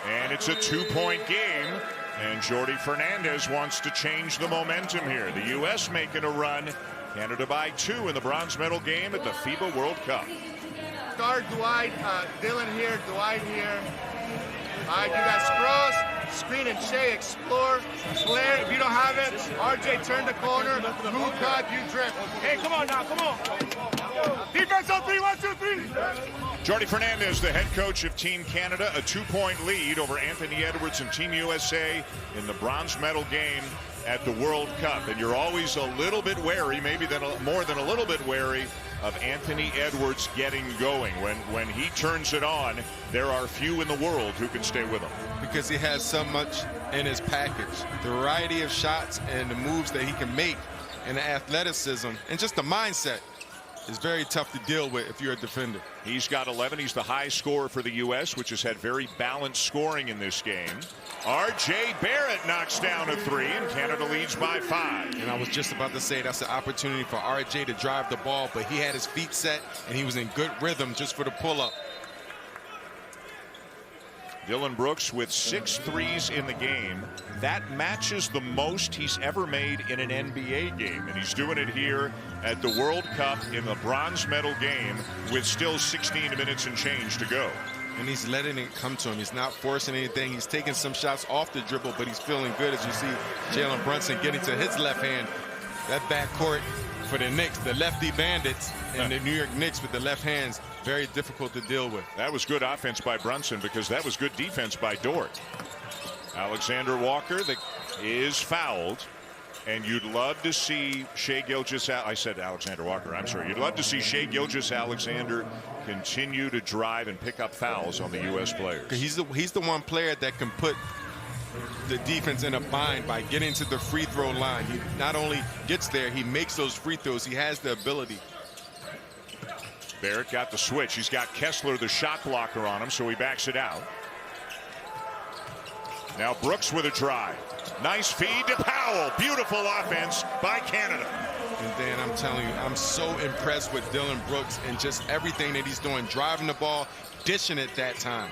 and it's a 2-point game, and Jordi Fernandez wants to change the momentum here. The U.S. making a run, Canada by 2 in the bronze medal game at the FIBA World Cup.
Guard Dwight, Dylan here, Dwight here. All right, you got Spross, screen and Shea, explore, flare. If you don't have it, RJ turn the corner, move cut, you drift.
Hey, come on now, come on. Defense on 3, 1, 2, 3.
Jordi Fernandez, the head coach of Team Canada, a 2-point lead over Anthony Edwards and Team USA in the bronze medal game at the World Cup. And you're always a little bit wary, maybe more than a little bit wary, of Anthony Edwards getting going. When he turns it on, there are few in the world who can stay with him.
Because he has so much in his package. The variety of shots and the moves that he can make, and the athleticism and just the mindset is very tough to deal with if you're a defender.
He's got 11. He's the high scorer for the U.S., which has had very balanced scoring in this game. R.J. Barrett knocks down a 3, and Canada leads by 5.
And I was just about to say that's an opportunity for R.J. to drive the ball, but he had his feet set, and he was in good rhythm just for the pull-up.
Dylan Brooks with 6 threes in the game. That matches the most he's ever made in an NBA game. And he's doing it here at the World Cup in the bronze medal game with still 16 minutes and change to go.
And he's letting it come to him. He's not forcing anything. He's taking some shots off the dribble, but he's feeling good as you see Jalen Brunson getting to his left hand. That backcourt for the Knicks, the lefty bandits, and the New York Knicks with the left hands, very difficult to deal with.
That was good offense by Brunson because that was good defense by Dort. Alexander Walker is fouled, and you'd love to see Shai Gilgeous-Alexander. I said Alexander Walker, I'm sorry. You'd love to see Shai Gilgeous-Alexander continue to drive and pick up fouls on the U.S. players.
He's the one player that can put the defense in a bind by getting to the free throw line. He not only gets there, he makes those free throws. He has the ability.
Barrett got the switch. He's got Kessler, the shot blocker, on him, so he backs it out. Now Brooks with a drive. Nice feed to Powell. Beautiful offense by Canada.
And Dan, I'm telling you, I'm so impressed with Dylan Brooks and just everything that he's doing, driving the ball, dishing it that time.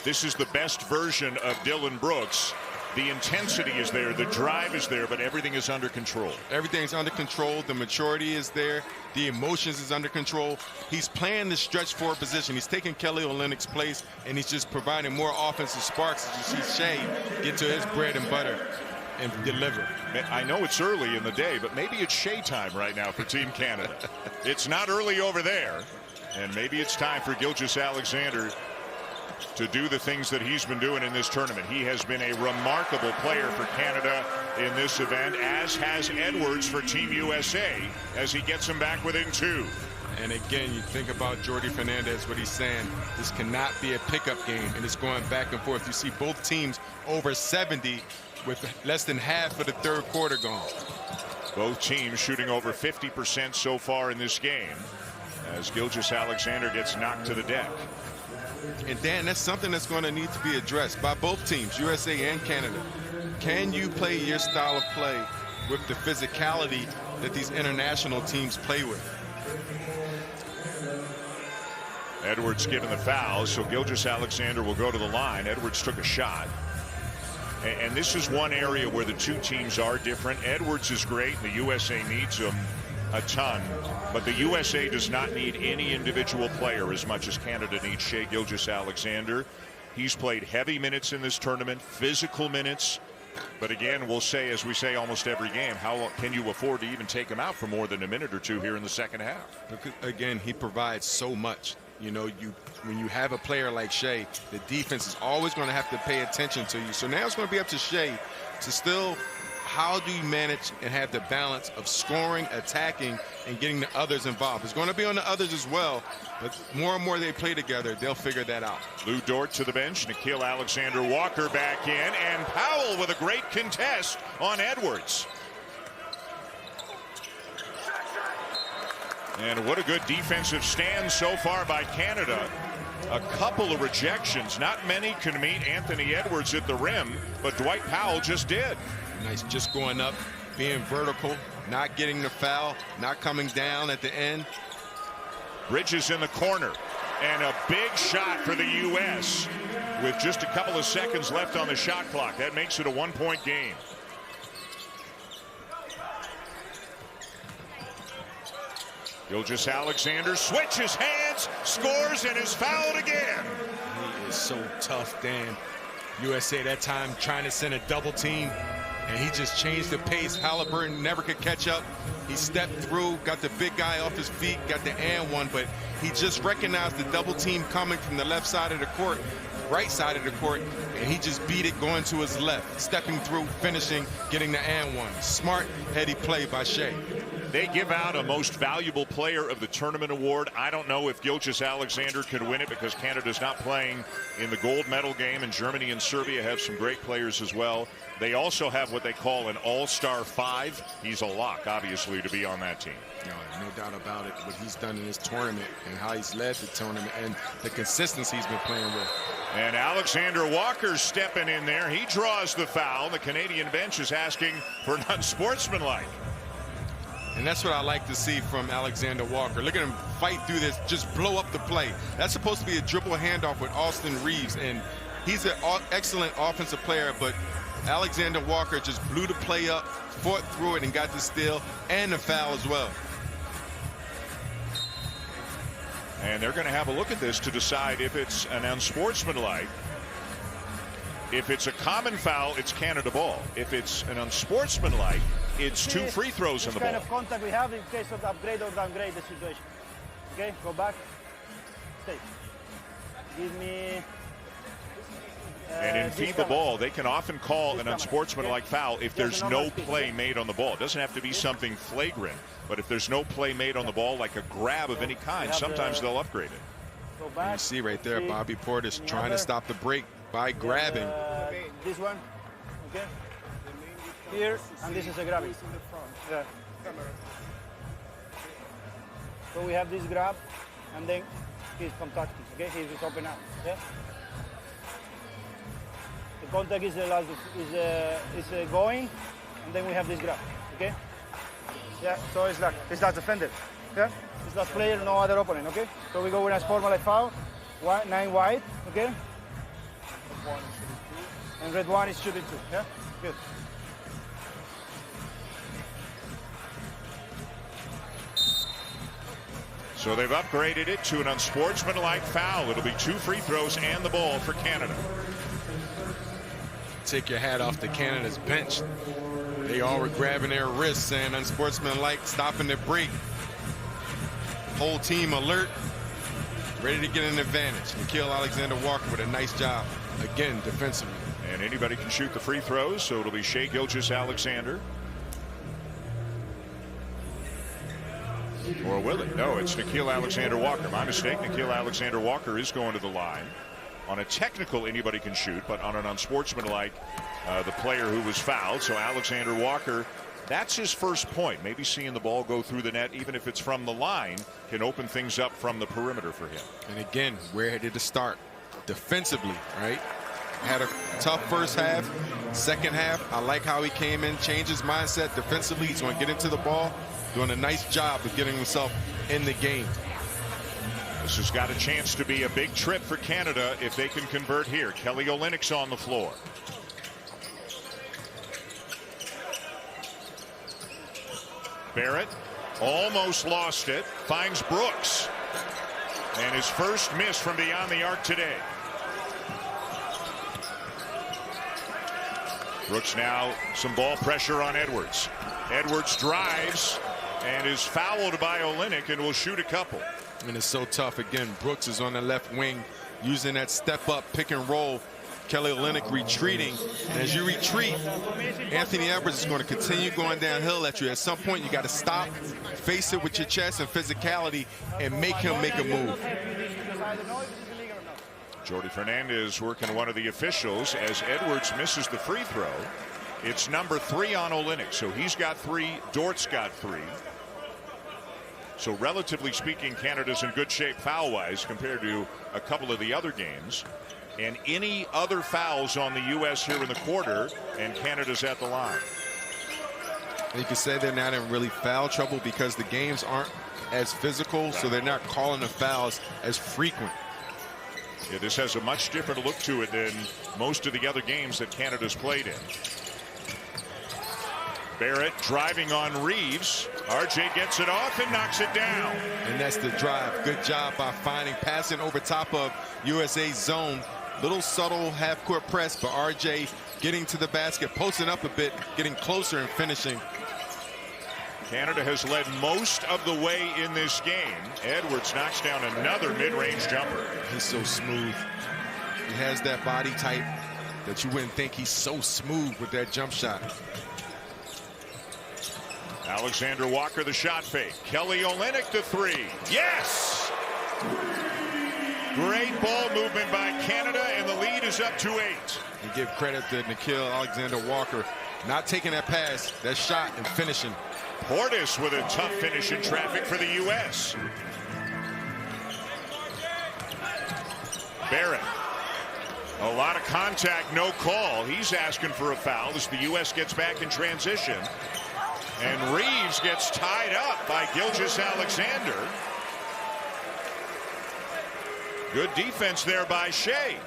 This is the best version of Dylan Brooks. The intensity is there, the drive is there, but everything is under control.
Everything's under control. The maturity is there. The emotions is under control. He's playing the stretch forward position. He's taking Kelly Olynyk's place, and he's just providing more offensive sparks as you see Shai get to his bread and butter and deliver.
I know it's early in the day, but maybe it's Shea time right now for Team Canada. It's not early over there, and maybe it's time for Gilgeous-Alexander to do the things that he's been doing in this tournament. He has been a remarkable player for Canada in this event, as has Edwards for Team USA as he gets him back within 2.
And again, you think about Jordi Fernandez, what he's saying, this cannot be a pickup game, and it's going back and forth. You see both teams over 70 with less than half of the third quarter gone.
Both teams shooting over 50% so far in this game as Gilgeous-Alexander gets knocked to the deck.
And Dan, that's something that's going to need to be addressed by both teams, USA and Canada. Can you play your style of play with the physicality that these international teams play with?
Edwards given the foul, so Gilgeous-Alexander will go to the line. Edwards took a shot. And this is one area where the two teams are different. Edwards is great, and the USA needs him a ton, but the USA does not need any individual player as much as Canada needs Shai Gilgeous-Alexander. He's played heavy minutes in this tournament, physical minutes, but again, we'll say, as we say almost every game, how can you afford to even take him out for more than a minute or two here in the second half?
Because, again, he provides so much. You know, when you have a player like Shai, the defense is always going to have to pay attention to you. So now it's going to be up to Shai to still, how do you manage and have the balance of scoring, attacking, and getting the others involved? It's going to be on the others as well, but more and more they play together, they'll figure that out.
Lou Dort to the bench, Nickeil Alexander-Walker back in, and Powell with a great contest on Edwards. And what a good defensive stand so far by Canada. a couple of rejections. Not many can meet Anthony Edwards at the rim, but Dwight Powell just did.
Nice, just going up, being vertical, not getting the foul, not coming down at the end.
Bridges in the corner, and a big shot for the U.S. with just a couple of seconds left on the shot clock. That makes it a one-point game. Gilgeous-Alexander switches hands, scores, and is fouled again.
He is so tough, Dan. USA that time trying to send a double team, and he just changed the pace. Halliburton never could catch up. He stepped through, got the big guy off his feet, got the and one, but he just recognized the double team coming from the left side of the court, right side of the court, and he just beat it going to his left, stepping through, finishing, getting the and one. Smart, heady play by Shea.
They give out a most valuable player of the tournament award. I don't know if Gilgeous-Alexander could win it because Canada's not playing in the gold medal game, and Germany and Serbia have some great players as well. They also have what they call an all-star 5. He's a lock, obviously, to be on that team.
No doubt about it. What he's done in this tournament and how he's led the tournament and the consistency he's been playing with.
And Alexander Walker's stepping in there. He draws the foul. The Canadian bench is asking for an unsportsmanlike.
And that's what I like to see from Alexander Walker. Look at him fight through this, just blow up the play. That's supposed to be a dribble handoff with Austin Reeves, and he's an excellent offensive player, but Alexander Walker just blew the play up, fought through it, and got the steal and the foul as well.
And they're going to have a look at this to decide if it's an unsportsmanlike. If it's a common foul, it's Canada ball. If it's an unsportsmanlike, it's 2 free throws in the ball.
Kind of contact we have in case of upgrade or downgrade the situation. Okay, go back. Stay. Give me.
And in FIBA ball, they can often call an unsportsmanlike foul if there's no play made on the ball. It doesn't have to be something flagrant, but if there's no play made on the ball, like a grab of any kind, sometimes they'll upgrade it.
Go back.
And you see right there, Bobby Portis trying to stop the break by grabbing.
This one, okay? Here, and this is a grabbing. Yeah. So we have this grab, and then he's contacting, okay? He's just open up, yeah? The contact is going, and then we have this grab, okay? Yeah, so it's that defender, yeah? It's that player, no other opponent, okay? So we go with a sportsmanlike foul, 9 wide, okay? And red one is shooting 2, yeah? Good.
So they've upgraded it to an unsportsmanlike foul. It'll be 2 free throws and the ball for Canada.
Take your hat off to Canada's bench. They all were grabbing their wrists, saying unsportsmanlike, stopping the break. Whole team alert, ready to get an advantage. Nickeil Alexander-Walker with a nice job, again, defensively.
And anybody can shoot the free throws, so it'll be Shai Gilgeous-Alexander. Or will it? No, it's Nickeil Alexander-Walker. My mistake. Nickeil Alexander-Walker is going to the line. On a technical, anybody can shoot, but on an unsportsmanlike, the player who was fouled. So Alexander Walker, that's his first point. Maybe seeing the ball go through the net, even if it's from the line, can open things up from the perimeter for him.
And again, where did it start? Defensively, right? Had a tough first half. Second half, I like how he came in, changed his mindset defensively. He's going to get into the ball, doing a nice job of getting himself in the game.
This has got a chance to be a big trip for Canada if they can convert here. Kelly Olynyk's on the floor. Barrett almost lost it, finds Brooks, and his first miss from beyond the arc today. Brooks now some ball pressure on Edwards. Edwards drives and is fouled by Olynyk and will shoot a couple.
And it's so tough. Again, Brooks is on the left wing using that step up pick and roll. Kelly Olynyk retreating, and as you retreat, Anthony Edwards is going to continue going downhill at you. At some point, you got to stop, face it with your chest and physicality, and make him make a move.
Jordi Fernandez working one of the officials as Edwards misses the free throw. It's number 3 on Olynyk, so he's got 3. Dort's got 3. So relatively speaking, Canada's in good shape foul-wise compared to a couple of the other games. And any other fouls on the U.S. here in the quarter, and Canada's at the line.
You can say they're not in really foul trouble because the games aren't as physical, so they're not calling the fouls as frequent.
Yeah, this has a much different look to it than most of the other games that Canada's played in. Barrett driving on Reeves. RJ gets it off and knocks it down.
And that's the drive. Good job by passing over top of USA's zone. Little subtle half-court press, but RJ getting to the basket, posting up a bit, getting closer and finishing.
Canada has led most of the way in this game. Edwards knocks down another mid-range jumper.
He's so smooth. He has that body type that you wouldn't think he's so smooth with that jump shot.
Alexander Walker, the shot fake. Kelly Olynyk, the three. Yes! Great ball movement by Canada, and the lead is up to 8.
You give credit to Nickeil Alexander-Walker not taking that pass, that shot, and finishing.
Portis with a tough finish in traffic for the U.S. Barrett. A lot of contact, no call. He's asking for a foul as the U.S. gets back in transition. And Reeves gets tied up by Gilgeous-Alexander. Good defense there by Shea.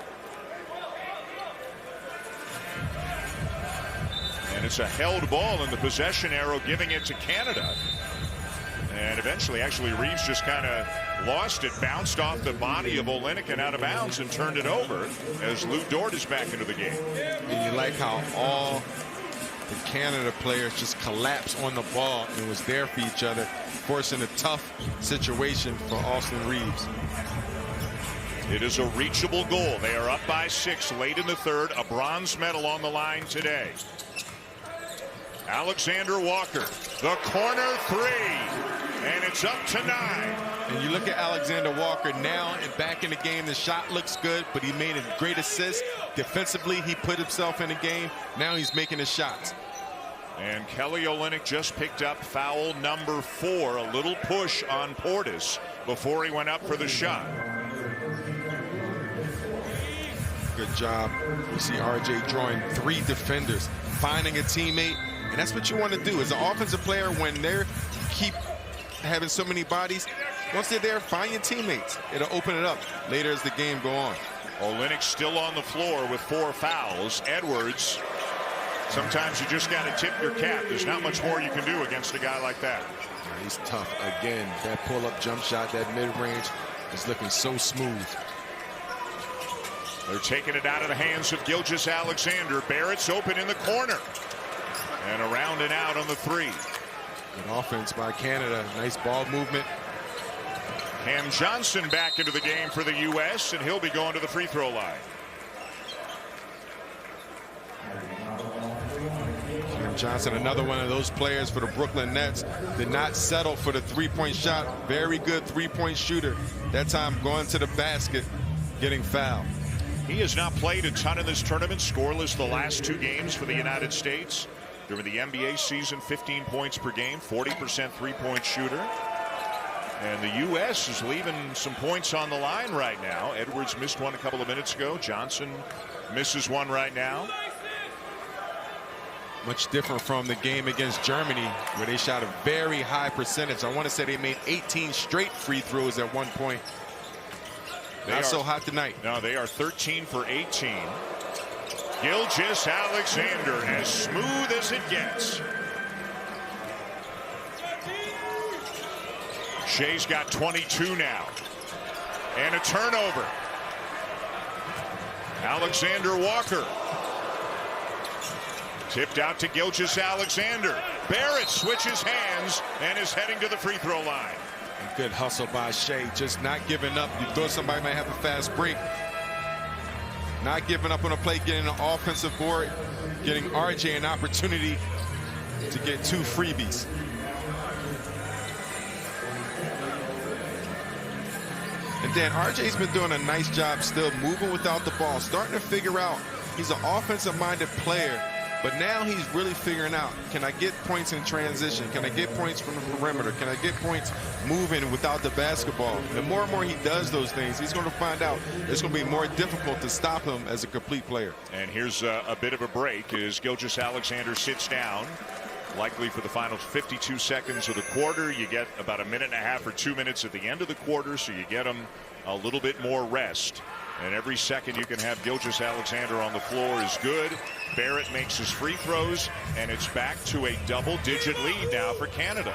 And it's a held ball in the possession arrow, giving it to Canada. And eventually, actually, Reeves just kind of lost it, bounced off the body of Olynyk and out of bounds and turned it over as Lou Dort is back into the game.
And you like how all the Canada players just collapsed on the ball and was there for each other, forcing a tough situation for Austin Reeves.
It is a reachable goal. They are up by 6 late in the third. A bronze medal on the line today. Alexander Walker, the corner three, and it's up to 9.
And you look at Alexander Walker now and back in the game. The shot looks good, but he made a great assist. Defensively, he put himself in the game. Now he's making his shots.
And Kelly Olynyk just picked up foul number 4, a little push on Portis before he went up for the shot.
Good job. You see RJ drawing 3 defenders, finding a teammate, and that's what you want to do as an offensive player when they're keep having so many bodies. Once they're there, find your teammates. It'll open it up later as the game go on.
Olynyk still on the floor with 4 fouls. Edwards, sometimes you just got to tip your cap. There's not much more you can do against a guy like that.
He's tough. Again, that pull-up jump shot, that mid-range is looking so smooth.
They're taking it out of the hands of Gilgeous-Alexander. Barrett's open in the corner. And around and out on the 3.
Good offense by Canada. Nice ball movement.
Cam Johnson back into the game for the U.S., and he'll be going to the free throw line.
Cam Johnson, another one of those players for the Brooklyn Nets, did not settle for the three-point shot. Very good three-point shooter. That time going to the basket, getting fouled.
He has not played a ton in this tournament, scoreless the last 2 games for the United States. During the NBA season, 15 points per game, 40% three-point shooter. And the U.S. is leaving some points on the line right now. Edwards missed one a couple of minutes ago. Johnson misses one right now.
Much different from the game against Germany, where they shot a very high percentage. I want to say they made 18 straight free throws at one point. Not so hot tonight.
No, they are 13 for 18. Gilgeous-Alexander, as smooth as it gets. Shea's got 22 now. And a turnover. Alexander Walker. Tipped out to Gilgeous-Alexander. Barrett switches hands and is heading to the free throw line.
Good hustle by Shea, just not giving up. You thought somebody might have a fast break. Not giving up on a play, getting an offensive board, getting RJ an opportunity to get 2 freebies. And then RJ's been doing a nice job still moving without the ball, starting to figure out he's an offensive-minded player, But now he's really figuring out, can I get points in transition? Can I get points from the perimeter? Can I get points moving without the basketball? The more and more he does those things, he's going to find out it's going to be more difficult to stop him as a complete player.
And here's a bit of a break as Gilgeous-Alexander sits down, likely for the final 52 seconds of the quarter. You get about a minute and a half or 2 minutes at the end of the quarter, so you get him a little bit more rest. And every second you can have Gilgeous-Alexander on the floor is good. Barrett makes his free throws, and it's back to a double-digit lead now for Canada.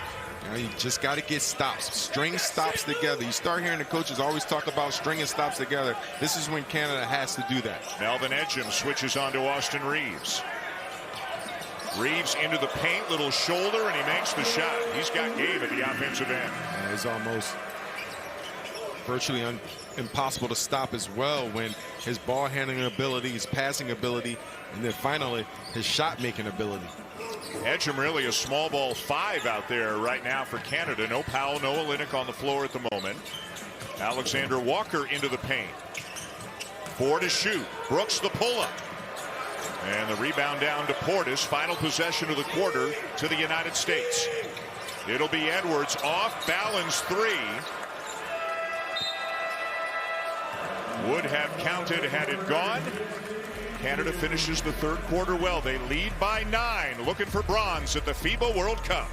You just got to get stops, string stops together. You start hearing the coaches always talk about stringing stops together. This is when Canada has to do that.
Melvin Ejim switches on to Austin Reeves. Reeves into the paint, little shoulder, and he makes the shot. He's got game at the offensive end.
It's almost virtually impossible to stop as well when his ball handling ability, his passing ability, and then finally his shot making ability.
Ejim really a small ball 5 out there right now for Canada. No Powell, no Olynyk on the floor at the moment. Alexander Walker into the paint. 4 to shoot. Brooks the pull-up. And the rebound down to Portis. Final possession of the quarter to the United States. It'll be Edwards off balance 3. Would have counted had it gone. Canada finishes the third quarter well. They lead by 9, looking for bronze at the FIBA World Cup.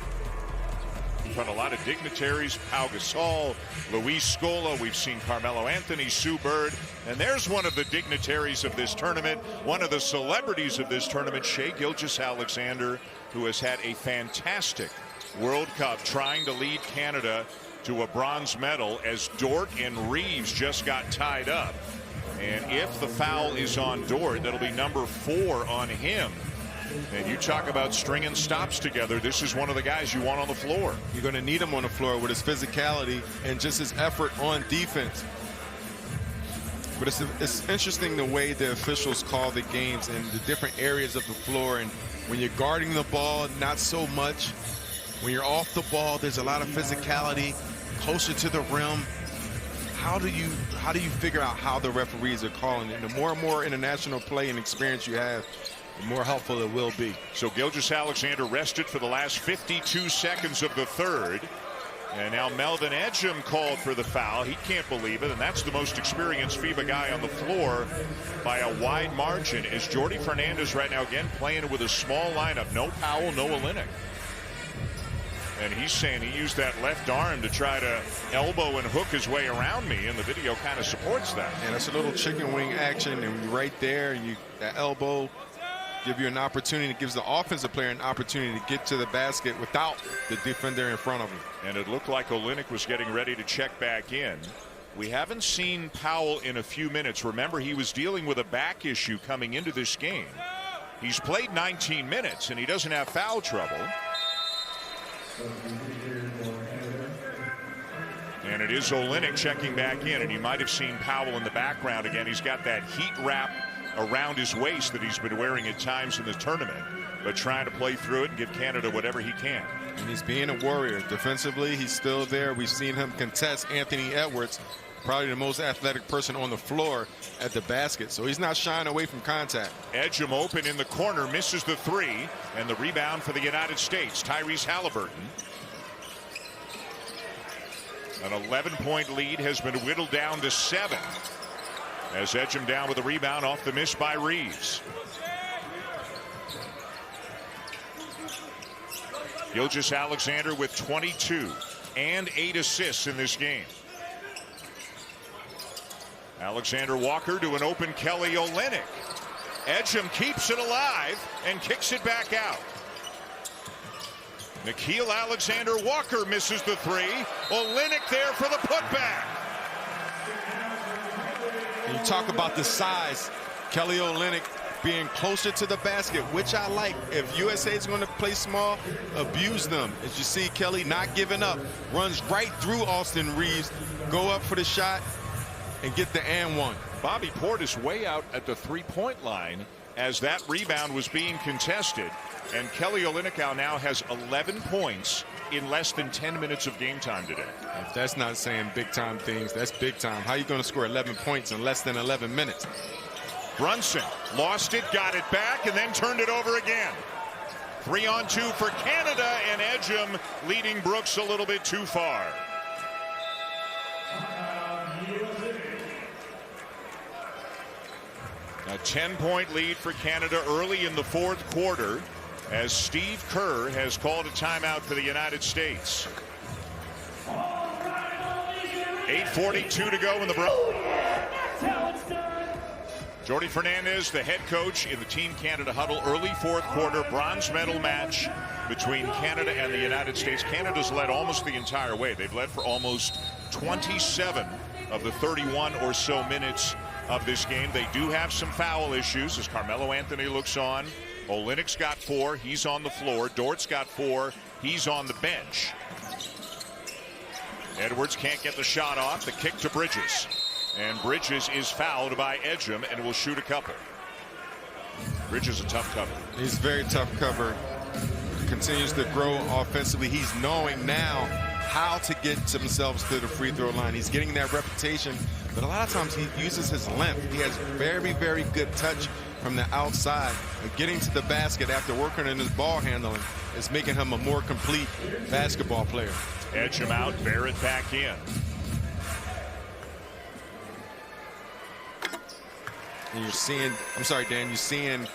We've had a lot of dignitaries, Pau Gasol, Luis Scola. We've seen Carmelo Anthony, Sue Bird. And there's one of the dignitaries of this tournament, one of the celebrities of this tournament, Shai Gilgeous-Alexander, who has had a fantastic World Cup trying to lead Canada to a bronze medal as Dort and Reeves just got tied up. And if the foul is on Dort, that'll be number 4 on him. And you talk about stringing stops together. This is one of the guys you want on the floor.
You're going to need him on the floor with his physicality and just his effort on defense. But it's interesting the way the officials call the games and the different areas of the floor. And when you're guarding the ball, not so much. When you're off the ball, there's a lot of physicality closer to the rim. How do you figure out how the referees are calling it? The more and more international play and experience you have, the more helpful it will be.
So Gilgeous-Alexander rested for the last 52 seconds of the third. And now Melvin Ejim called for the foul. He can't believe it, and that's the most experienced FIBA guy on the floor by a wide margin. Is Jordi Fernandez right now again playing with a small lineup? No Powell, no Olynyk. And he's saying he used that left arm to try to elbow and hook his way around me, and the video kind of supports that.
And that's a little chicken wing action, and you're right there, and that elbow give you an opportunity. It gives the offensive player an opportunity to get to the basket without the defender in front of him.
And it looked like Olynyk was getting ready to check back in. We haven't seen Powell in a few minutes. Remember, he was dealing with a back issue coming into this game. He's played 19 minutes, and he doesn't have foul trouble. And it is Olynyk checking back in, and you might have seen Powell in the background again. He's got that heat wrap around his waist that he's been wearing at times in the tournament, but trying to play through it and give Canada whatever he can.
And he's being a warrior. Defensively, he's still there. We've seen him contest Anthony Edwards, probably the most athletic person on the floor at the basket, so he's not shying away from contact.
Ejim open in the corner, misses the 3, and the rebound for the United States, Tyrese Halliburton. An 11-point lead has been whittled down to 7 as Ejim down with a rebound off the miss by Reeves. Gilgeous-Alexander with 22 and 8 assists in this game. Alexander Walker to an open Kelly Olynyk. Ejim keeps it alive and kicks it back out. Nickeil Alexander-Walker misses the 3. Olynyk there for the putback.
You talk about the size. Kelly Olynyk being closer to the basket, which I like. If USA is going to play small, abuse them. As you see, Kelly not giving up. Runs right through Austin Reeves. Go up for the shot and get the and one.
Bobby Portis way out at the three-point line as that rebound was being contested. And Kelly Olynyk now has 11 points in less than 10 minutes of game time today.
If that's not saying big time things, that's big time. How are you going to score 11 points in less than 11 minutes?
Brunson lost it, got it back, and then turned it over again. 3-on-2 for Canada, and Edgem leading Brooks a little bit too far. A 10-point lead for Canada early in the fourth quarter, as Steve Kerr has called a timeout for the United States. 8:42 to go in the break. Jordi Fernandez, the head coach in the Team Canada huddle. Early fourth quarter, bronze medal match between Canada and the United States. Canada's led almost the entire way. They've led for almost 27 of the 31 or so minutes of this game. They do have some foul issues as Carmelo Anthony looks on. Olynyk's got 4. He's on the floor. Dort's got 4. He's on the bench. Edwards can't get the shot off. The kick to Bridges. And Bridges is fouled by Edgem and will shoot a couple. Bridges a tough cover.
He's very tough cover. Continues to grow offensively. He's knowing now how to get themselves to the free throw line. He's getting that reputation, but a lot of times he uses his length. He has very, very good touch from the outside. And getting to the basket after working on his ball handling is making him a more complete basketball player.
Edgem out, Barrett back in.
And you're seeing, I'm sorry, Dan, you're seeing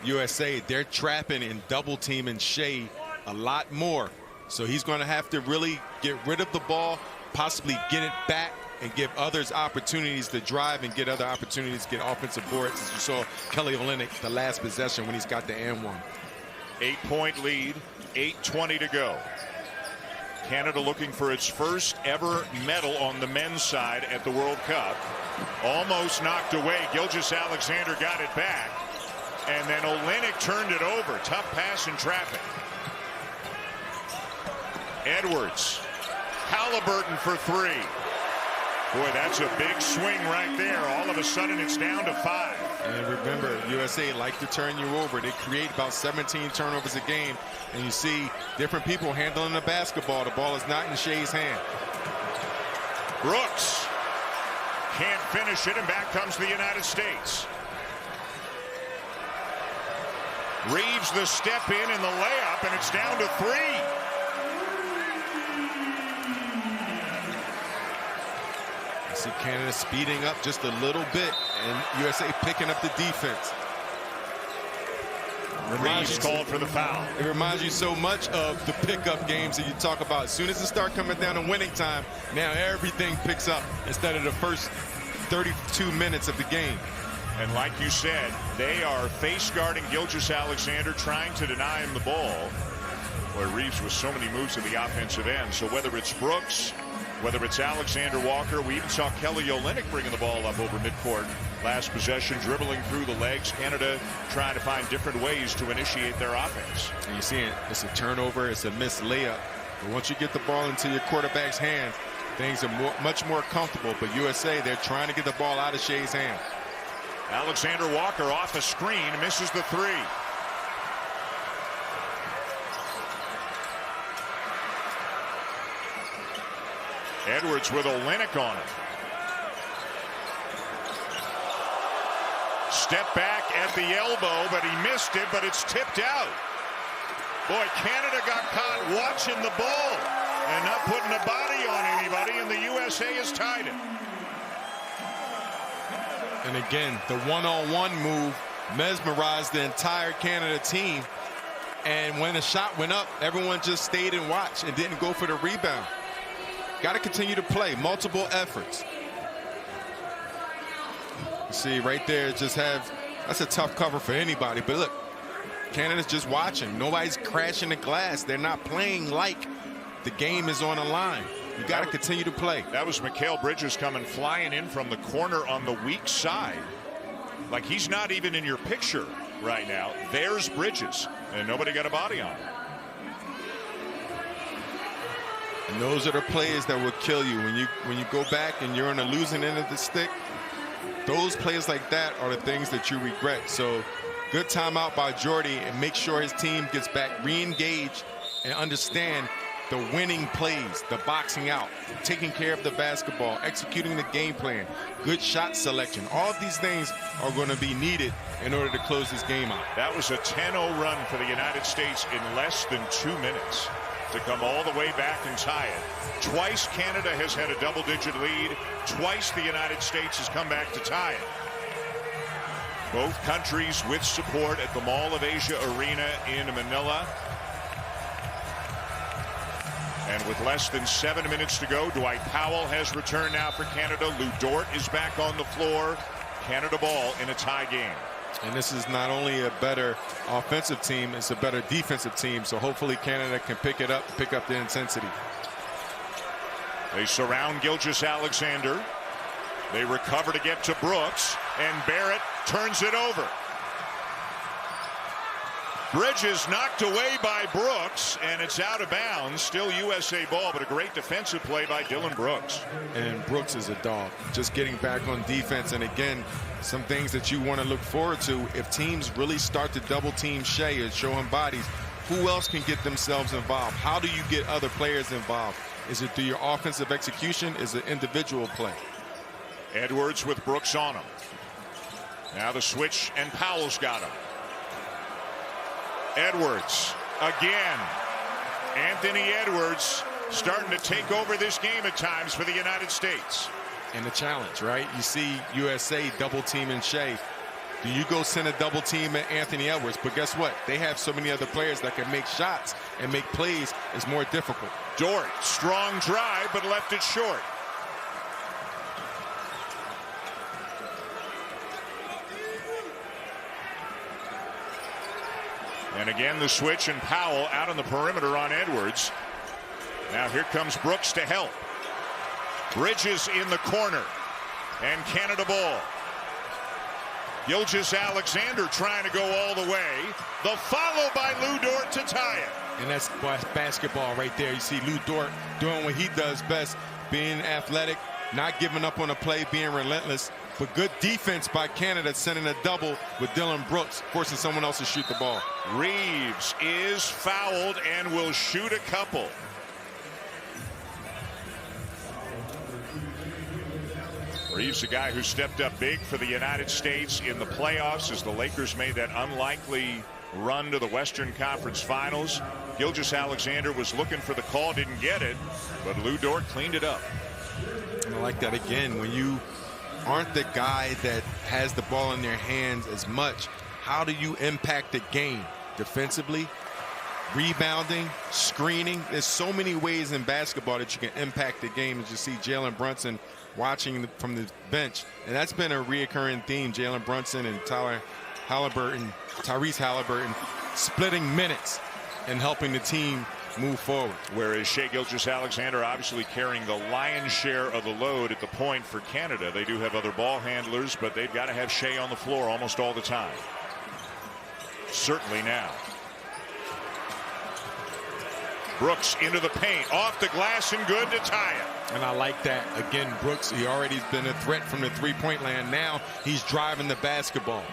USA, they're trapping and double teaming Shea a lot more. So he's going to have to really get rid of the ball, possibly get it back, and give others opportunities to drive and get other opportunities to get offensive boards, as you saw Kelly Olynyk the last possession when he's got the and one.
8-point lead, 8:20 to go. Canada looking for its first ever medal on the men's side at the World Cup. Almost knocked away. Gilgeous-Alexander got it back. And then Olynyk turned it over. Tough pass in traffic. Edwards. Halliburton for 3. Boy, that's a big swing right there. All of a sudden, it's down to 5.
And remember, USA like to turn you over. They create about 17 turnovers a game. And you see different people handling the basketball. The ball is not in Shea's hand.
Brooks can't finish it, and back comes the United States. Reeves the step in and the layup, and it's down to 3.
See Canada speeding up just a little bit, and USA picking up the defense.
Reeves called for the foul.
It reminds you so much of the pickup games that you talk about. As soon as it starts coming down to winning time, now everything picks up instead of the first 32 minutes of the game.
And like you said, they are face guarding Gilgeous-Alexander, trying to deny him the ball. Boy, Reeves with so many moves at the offensive end. So whether it's Brooks, whether it's Alexander Walker, we even saw Kelly Olynyk bringing the ball up over midcourt last possession, dribbling through the legs. Canada trying to find different ways to initiate their offense.
And you see it, it's a turnover, it's a missed layup. But once you get the ball into your quarterback's hands, things are much more comfortable. But USA, they're trying to get the ball out of Shea's hand.
Alexander Walker off a screen, misses the 3. Edwards with Olynyk on it. Step back at the elbow, but he missed it, but it's tipped out. Boy, Canada got caught watching the ball and not putting a body on anybody, and the USA has tied it.
And again, the one-on-one move mesmerized the entire Canada team. And when the shot went up, everyone just stayed and watched and didn't go for the rebound. Got to continue to play multiple efforts. You see right there, that's a tough cover for anybody. But look, Canada's just watching. Nobody's crashing the glass. They're not playing like the game is on the line. You got to continue to play.
That was Mikal Bridges coming flying in from the corner on the weak side. Like he's not even in your picture right now. There's Bridges, and nobody got a body on him.
And those are the plays that will kill you when you go back and you're on the losing end of the stick. Those plays like that are the things that you regret. So good timeout by Jordy, and make sure his team gets back re-engaged and understand the winning plays, the boxing out, taking care of the basketball, executing the game plan, good shot selection. All of these things are going to be needed in order to close this game out.
That was a 10-0 run for the United States in less than 2 minutes to come all the way back and tie it. Twice Canada has had a double-digit lead. Twice the United States has come back to tie it. Both countries with support at the Mall of Asia Arena in Manila. And with less than 7 minutes to go, Dwight Powell has returned now for Canada. Lou Dort is back on the floor. Canada ball in a tie game.
And this is not only a better offensive team, it's a better defensive team. So hopefully Canada can pick it up, pick up the intensity.
They surround Gilgeous-Alexander. They recover to get to Brooks, and Barrett turns it over. Bridges knocked away by Brooks, and it's out of bounds. Still USA ball, but a great defensive play by Dillon Brooks.
And Brooks is a dog, just getting back on defense. And again, some things that you want to look forward to. If teams really start to double team Shea and show him bodies, who else can get themselves involved? How do you get other players involved? Is it through your offensive execution? Is it individual play?
Edwards with Brooks on him. Now the switch, and Powell's got him. Edwards again. Anthony Edwards starting to take over this game at times for the United States.
And the challenge, right? You see USA double teaming Shea. Do you go send a double team at Anthony Edwards? But guess what? They have so many other players that can make shots and make plays. It's more difficult.
Dort, strong drive, but left it short. And again the switch, and Powell out on the perimeter on Edwards. Now here comes Brooks to help. Bridges in the corner, and Canada ball. Gilgeous-Alexander trying to go all the way. The follow by Lou Dort to tie it.
And that's basketball right there. You see Lou Dort doing what he does best, being athletic, not giving up on a play, being relentless. But good defense by Canada, sending a double with Dillon Brooks, forcing someone else to shoot the ball.
Reeves is fouled and will shoot a couple. Reeves, a guy who stepped up big for the United States in the playoffs as the Lakers made that unlikely run to the Western Conference Finals. Gilgeous-Alexander was looking for the call, didn't get it, but Lou Dort cleaned it up.
And I like that again. When you aren't the guy that has the ball in their hands as much, how do you impact the game? Defensively, rebounding, screening. There's so many ways in basketball that you can impact the game. As you see Jalen Brunson watching from the bench, and that's been a reoccurring theme. Jalen Brunson and Tyrese Halliburton splitting minutes and helping the team move forward.
Whereas Shai Gilgeous-Alexander obviously carrying the lion's share of the load at the point for Canada. They do have other ball handlers, but they've got to have Shai on the floor almost all the time. Certainly now. Brooks into the paint, off the glass and good to tie it.
And I like that. Again, Brooks, he already has been a threat from the three-point land. Now he's driving the basketball.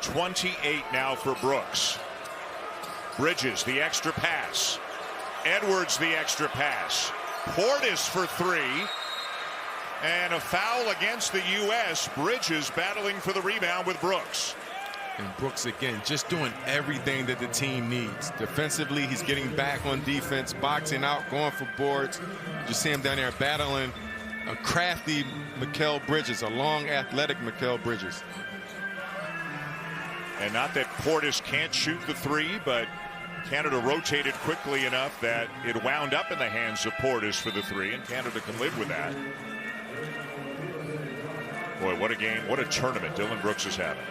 28 now for Brooks. Bridges, the extra pass. Edwards, the extra pass. Portis for three. And a foul against the U.S. Bridges battling for the rebound with Brooks.
And Brooks, again, just doing everything that the team needs. Defensively, he's getting back on defense, boxing out, going for boards. You see him down there battling a crafty Mikal Bridges, a long, athletic Mikal Bridges.
And not that Portis can't shoot the three, but Canada rotated quickly enough that it wound up in the hands of Portis for the three, and Canada can live with that. Boy, what a game, what a tournament Dillon Brooks is having.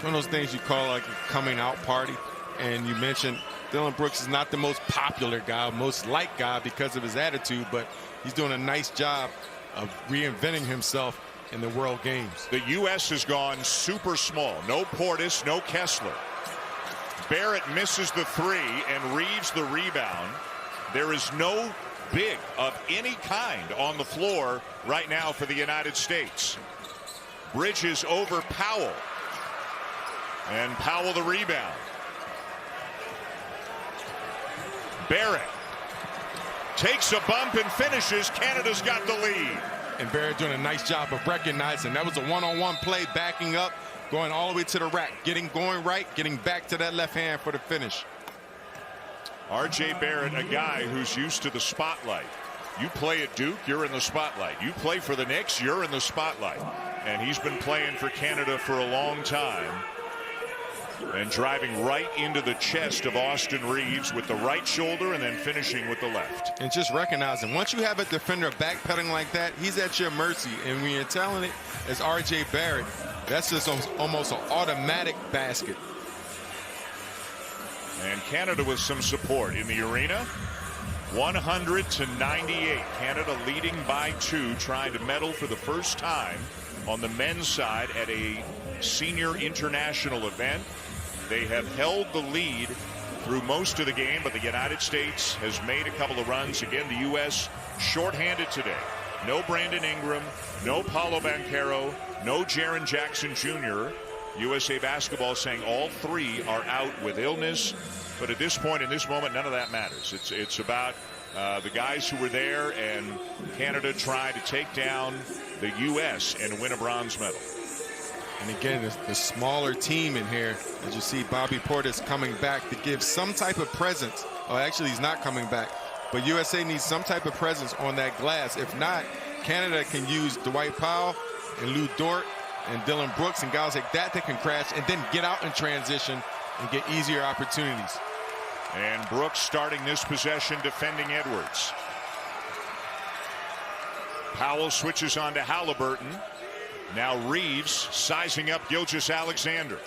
One of those things you call like a coming out party. And you mentioned Dillon Brooks is not the most popular guy, most liked guy because of his attitude, but he's doing a nice job of reinventing himself in the World Games.
The U.S. has gone super small. No Portis, no Kessler. Barrett misses the three and Reeves the rebound. There is no big of any kind on the floor right now for the United States. Bridges over Powell. And Powell the rebound. Barrett takes a bump and finishes. Canada's got the lead.
And Barrett doing a nice job of recognizing that was a one-on-one play, backing up, going all the way to the rack, going right, getting back to that left hand for the finish.
R.J. Barrett, a guy who's used to the spotlight. You play at Duke, you're in the spotlight. You play for the Knicks, you're in the spotlight. And he's been playing for Canada for a long time. And driving right into the chest of Austin Reeves with the right shoulder and then finishing with the left.
And just recognizing, once you have a defender backpedaling like that, he's at your mercy. And when you're telling it as R.J. Barrett, that's just almost an automatic basket.
And Canada with some support in the arena. 100-98. Canada leading by 2, trying to medal for the first time on the men's side at a senior international event. They have held the lead through most of the game, but the United States has made a couple of runs. Again, the U.S. shorthanded today. No Brandon Ingram, no Paolo Banchero, no Jaren Jackson Jr. USA Basketball saying all 3 are out with illness. But at this point, in this moment, none of that matters. It's about the guys who were there, and Canada trying to take down the U.S. and win a bronze medal.
And again, the smaller team in here, as you see Bobby Portis coming back to give some type of presence. Oh, actually, he's not coming back. But USA needs some type of presence on that glass. If not, Canada can use Dwight Powell and Lou Dort and Dylan Brooks and guys like that can crash and then get out in transition and get easier opportunities.
And Brooks starting this possession defending Edwards. Powell switches on to Halliburton. Now Reeves sizing up Gilgeous-Alexander.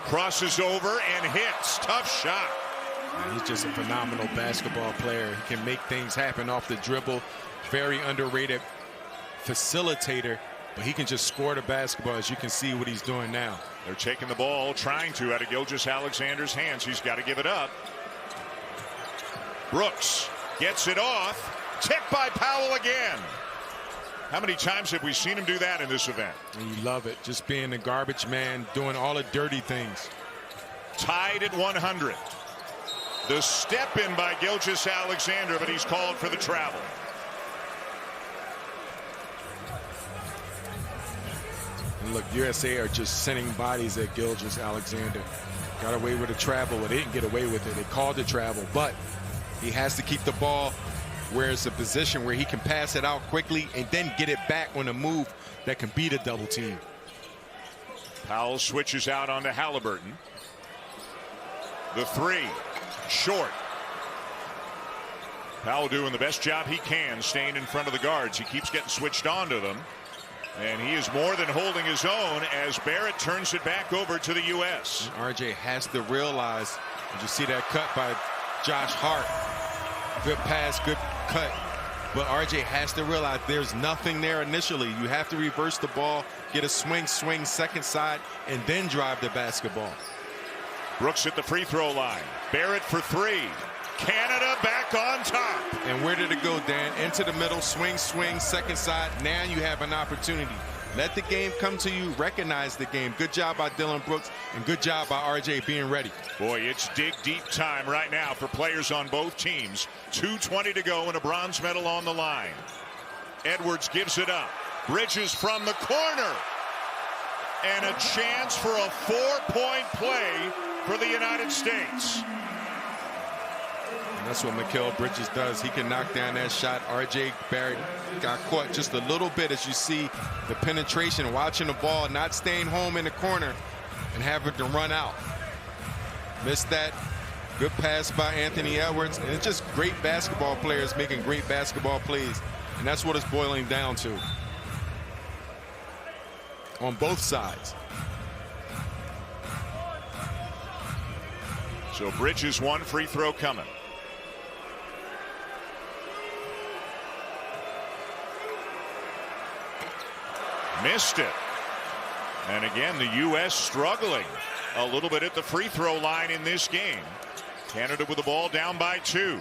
Crosses over and hits. Tough shot.
And he's just a phenomenal basketball player. He can make things happen off the dribble. Very underrated facilitator, but he can just score the basketball, as you can see what he's doing now.
They're taking the ball, trying to, out of Gilgeous-Alexander's hands. He's got to give it up. Brooks gets it off. Tipped by Powell again. How many times have we seen him do that in this event?
And you love it. Just being the garbage man, doing all the dirty things.
Tied at 100. The step in by Gilgeous-Alexander, but he's called for the travel.
And look, USA are just sending bodies at Gilgeous-Alexander. Got away with a travel, but they didn't get away with it. They called the travel, but he has to keep the ball where it's a position where he can pass it out quickly and then get it back on a move that can beat a double team.
Powell switches out onto Halliburton. The 3, short. Powell doing the best job he can, staying in front of the guards. He keeps getting switched onto them. And he is more than holding his own as Barrett turns it back over to the U.S.
RJ has to realize, did you see that cut by Josh Hart? Good pass, good cut. But RJ has to realize there's nothing there initially. You have to reverse the ball, get a swing, second side, and then drive the basketball.
Brooks at the free throw line. Barrett for 3. Canada back on top.
And where did it go, Dan? Into the middle, swing, second side. Now you have an opportunity. Let the game come to you. Recognize the game. Good job by Dylan Brooks, and good job by RJ being ready.
Boy, it's dig deep time right now for players on both teams. 2:20 to go and a bronze medal on the line. Edwards gives it up. Bridges from the corner. And a chance for a 4-point play for the United States.
And that's what Mikal Bridges does. He can knock down that shot. R.J. Barrett got caught just a little bit, as you see the penetration, watching the ball, not staying home in the corner and having to run out. Missed that. Good pass by Anthony Edwards. And it's just great basketball players making great basketball plays. And that's what it's boiling down to on both sides.
So Bridges, 1 free throw coming. Missed it. And again, the U.S. struggling a little bit at the free throw line in this game. Canada with the ball down by 2.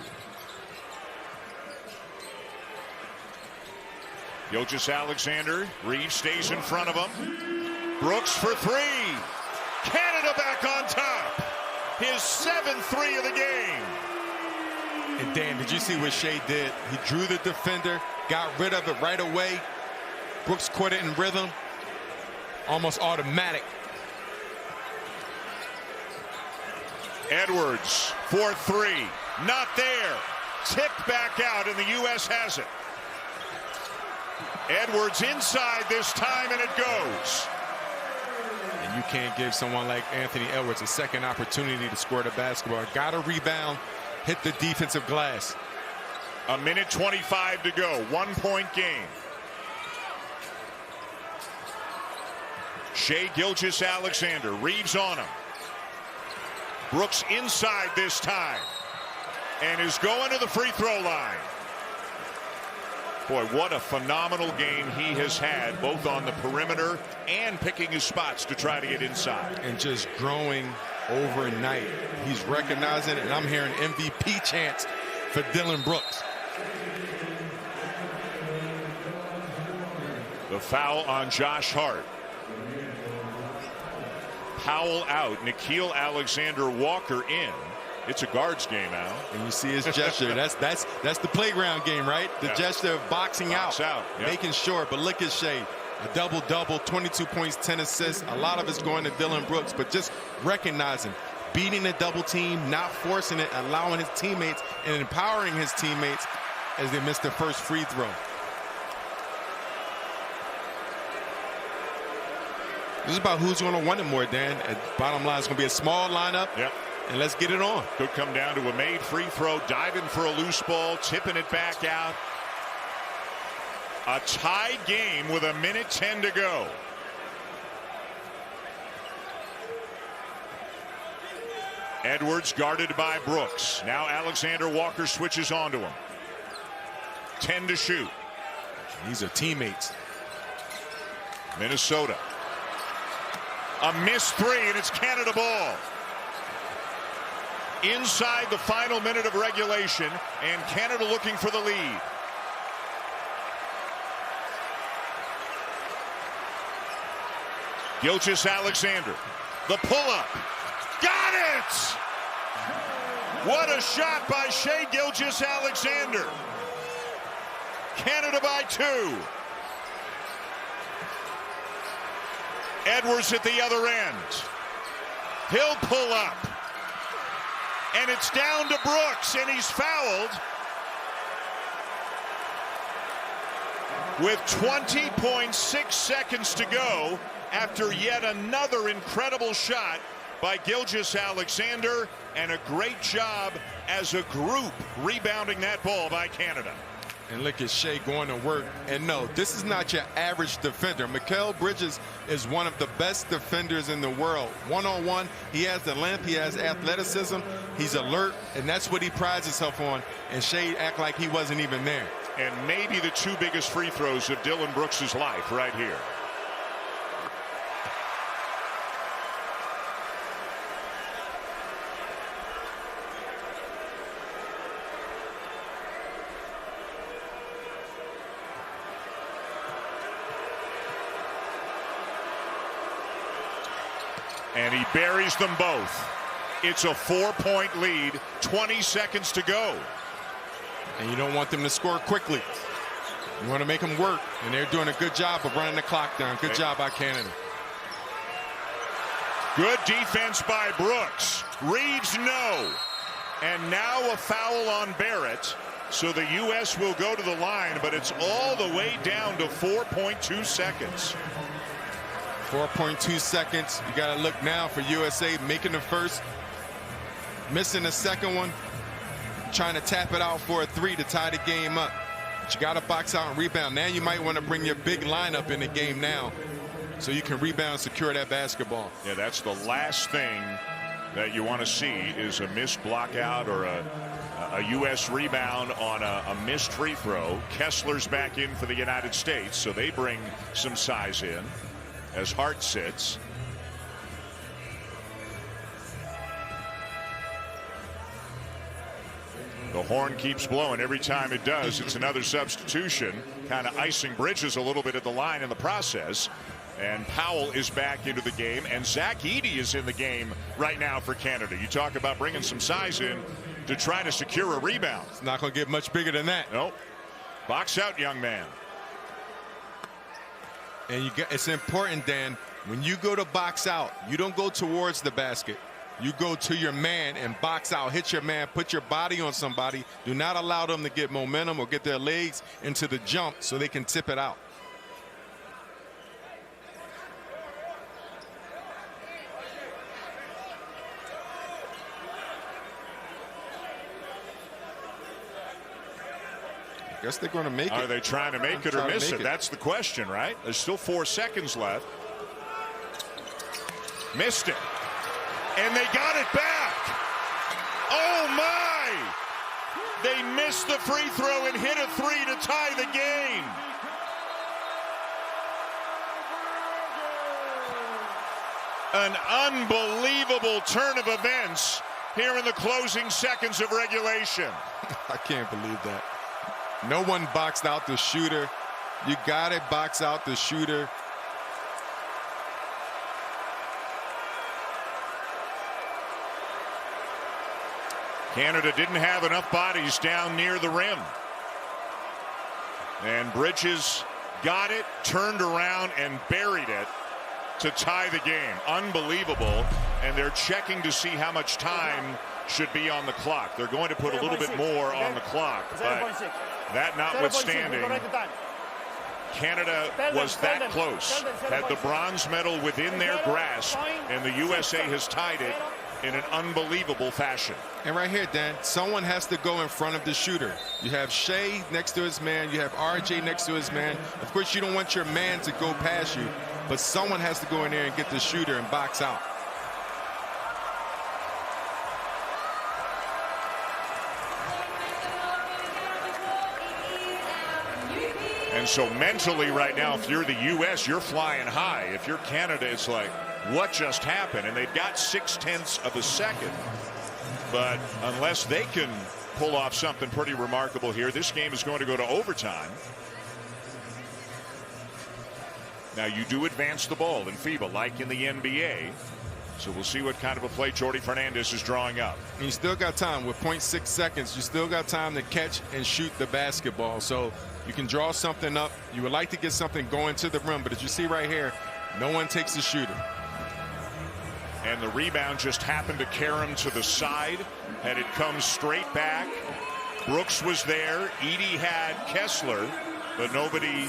Gilgeous-Alexander. Reeves stays in front of him. Brooks for 3. Canada back on top. His 7th 3 of the game.
And Dan, did you see what Shea did? He drew the defender, got rid of it right away. Brooks caught it in rhythm. Almost automatic.
Edwards for three. Not there. Tipped back out, and the U.S. has it. Edwards inside this time, and it goes.
And you can't give someone like Anthony Edwards a second opportunity to score the basketball. Got to rebound, hit the defensive glass.
A minute 25 to go. 1 point game. Shai Gilgeous-Alexander. Reeves on him. Brooks inside this time. And is going to the free throw line. Boy, what a phenomenal game he has had, both on the perimeter and picking his spots to try to get inside.
And just growing overnight. He's recognizing it, and I'm hearing MVP chants for Dillon Brooks.
The foul on Josh Hart. Powell out. Nickeil Alexander-Walker in. It's a guards game, Al.
And you see his gesture. that's the playground game, right? The gesture of boxing out.
Yep.
Making sure. But look at Shai. A double-double, 22 points, 10 assists. A lot of it's going to Dillon Brooks, but just recognizing, beating the double team, not forcing it, allowing his teammates and empowering his teammates as they miss their first free throw. This is about who's going to want it more, Dan. Bottom line, it's going to be a small lineup.
Yep.
And let's get it on.
Could come down to a made free throw, diving for a loose ball, tipping it back out. A tie game with a minute 10 to go. Edwards guarded by Brooks. Now Alexander-Walker switches onto him. 10 to shoot.
These are teammates.
Minnesota. A missed three, and it's Canada ball. Inside the final minute of regulation, and Canada looking for the lead. Gilgeous-Alexander, the pull-up, got it! What a shot by Shai Gilgeous-Alexander. Canada by 2. Edwards at the other end. He'll pull up. And it's down to Brooks, and he's fouled with 20.6 seconds to go after yet another incredible shot by Gilgeous-Alexander, and a great job as a group rebounding that ball by Canada.
And look at Shai going to work. And no, this is not your average defender. Mikal Bridges is one of the best defenders in the world. One-on-one, he has the length, he has athleticism, he's alert, and that's what he prides himself on. And Shai act like he wasn't even there.
And maybe the 2 biggest free throws of Dillon Brooks' life right here. And he buries them both. It's a 4-point lead, 20 seconds to go.
And you don't want them to score quickly. You want to make them work, and they're doing a good job of running the clock down. Good job by Canada.
Good defense by Brooks. Reeves, no. And now a foul on Barrett. So the U.S. will go to the line, but it's all the way down to 4.2 seconds.
4.2 seconds. You got to look now for USA making the first, missing the second one, trying to tap it out for a 3 to tie the game up. But you got to box out and rebound. Now you might want to bring your big lineup in the game now so you can rebound and secure that basketball.
Yeah, that's the last thing that you want to see is a missed block out or a U.S. rebound on a missed free throw. Kessler's back in for the United States, so they bring some size in as Hart sits. The horn keeps blowing every time it does. It's another substitution, kind of icing Bridges a little bit at the line in the process. And Powell is back into the game, and Zach Edey is in the game right now for Canada. You talk about bringing some size in. to try to secure a rebound.
It's not going to get much bigger than that.
Nope. Box out, young man.
And it's important, Dan, when you go to box out, you don't go towards the basket. You go to your man and box out, hit your man, put your body on somebody. Do not allow them to get momentum or get their legs into the jump so they can tip it out. I guess they're going to make it.
Are they trying to make it or miss it? That's the question, right? There's still 4 seconds left. Missed it. And they got it back. Oh, my! They missed the free throw and hit a 3 to tie the game. An unbelievable turn of events here in the closing seconds of regulation.
I can't believe that. No one boxed out the shooter. You got to box out the shooter.
Canada didn't have enough bodies down near the rim. And Bridges got it, turned around, and buried it to tie the game. Unbelievable. And they're checking to see how much time should be on the clock. They're going to put a little bit more on the clock. But that notwithstanding, Canada was that close. Had the bronze medal within their grasp, and the USA has tied it in an unbelievable fashion.
And right here, Dan, someone has to go in front of the shooter. You have Shea next to his man. You have RJ next to his man. Of course, you don't want your man to go past you, but someone has to go in there and get the shooter and box out.
And so mentally right now, if you're the U.S., you're flying high. If you're Canada, it's like, what just happened? And they've got 0.6 of a second. But unless they can pull off something pretty remarkable here, this game is going to go to overtime. Now, you do advance the ball in FIBA, like in the NBA. So we'll see what kind of a play Jordi Fernandez is drawing up.
And you still got time. With 0.6 seconds, you still got time to catch and shoot the basketball. So you can draw something up. You would like to get something going to the rim, but as you see right here, no one takes the shooter.
And the rebound just happened to carry him to the side, and it comes straight back. Brooks was there. Edey had Kessler, but nobody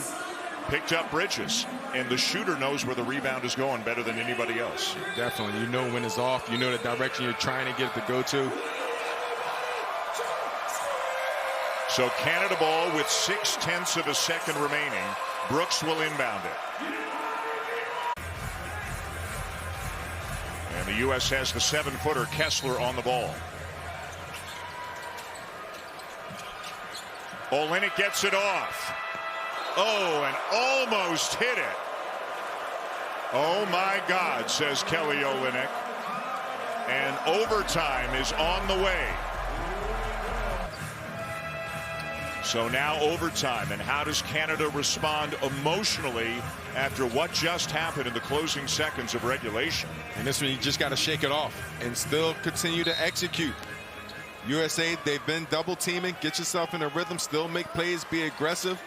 picked up Bridges. And the shooter knows where the rebound is going better than anybody else.
Definitely. You know when it's off. You know the direction you're trying to get it to go to.
So Canada ball with 0.6 of a second remaining. Brooks will inbound it. And the U.S. has the 7-footer Kessler on the ball. Olynyk gets it off. Oh, and almost hit it. Oh, my God, says Kelly Olynyk. And overtime is on the way. So now overtime, and how does Canada respond emotionally after what just happened in the closing seconds of regulation?
And this one, you just got to shake it off and still continue to execute. USA, they've been double teaming. Get yourself in a rhythm, still make plays, be aggressive.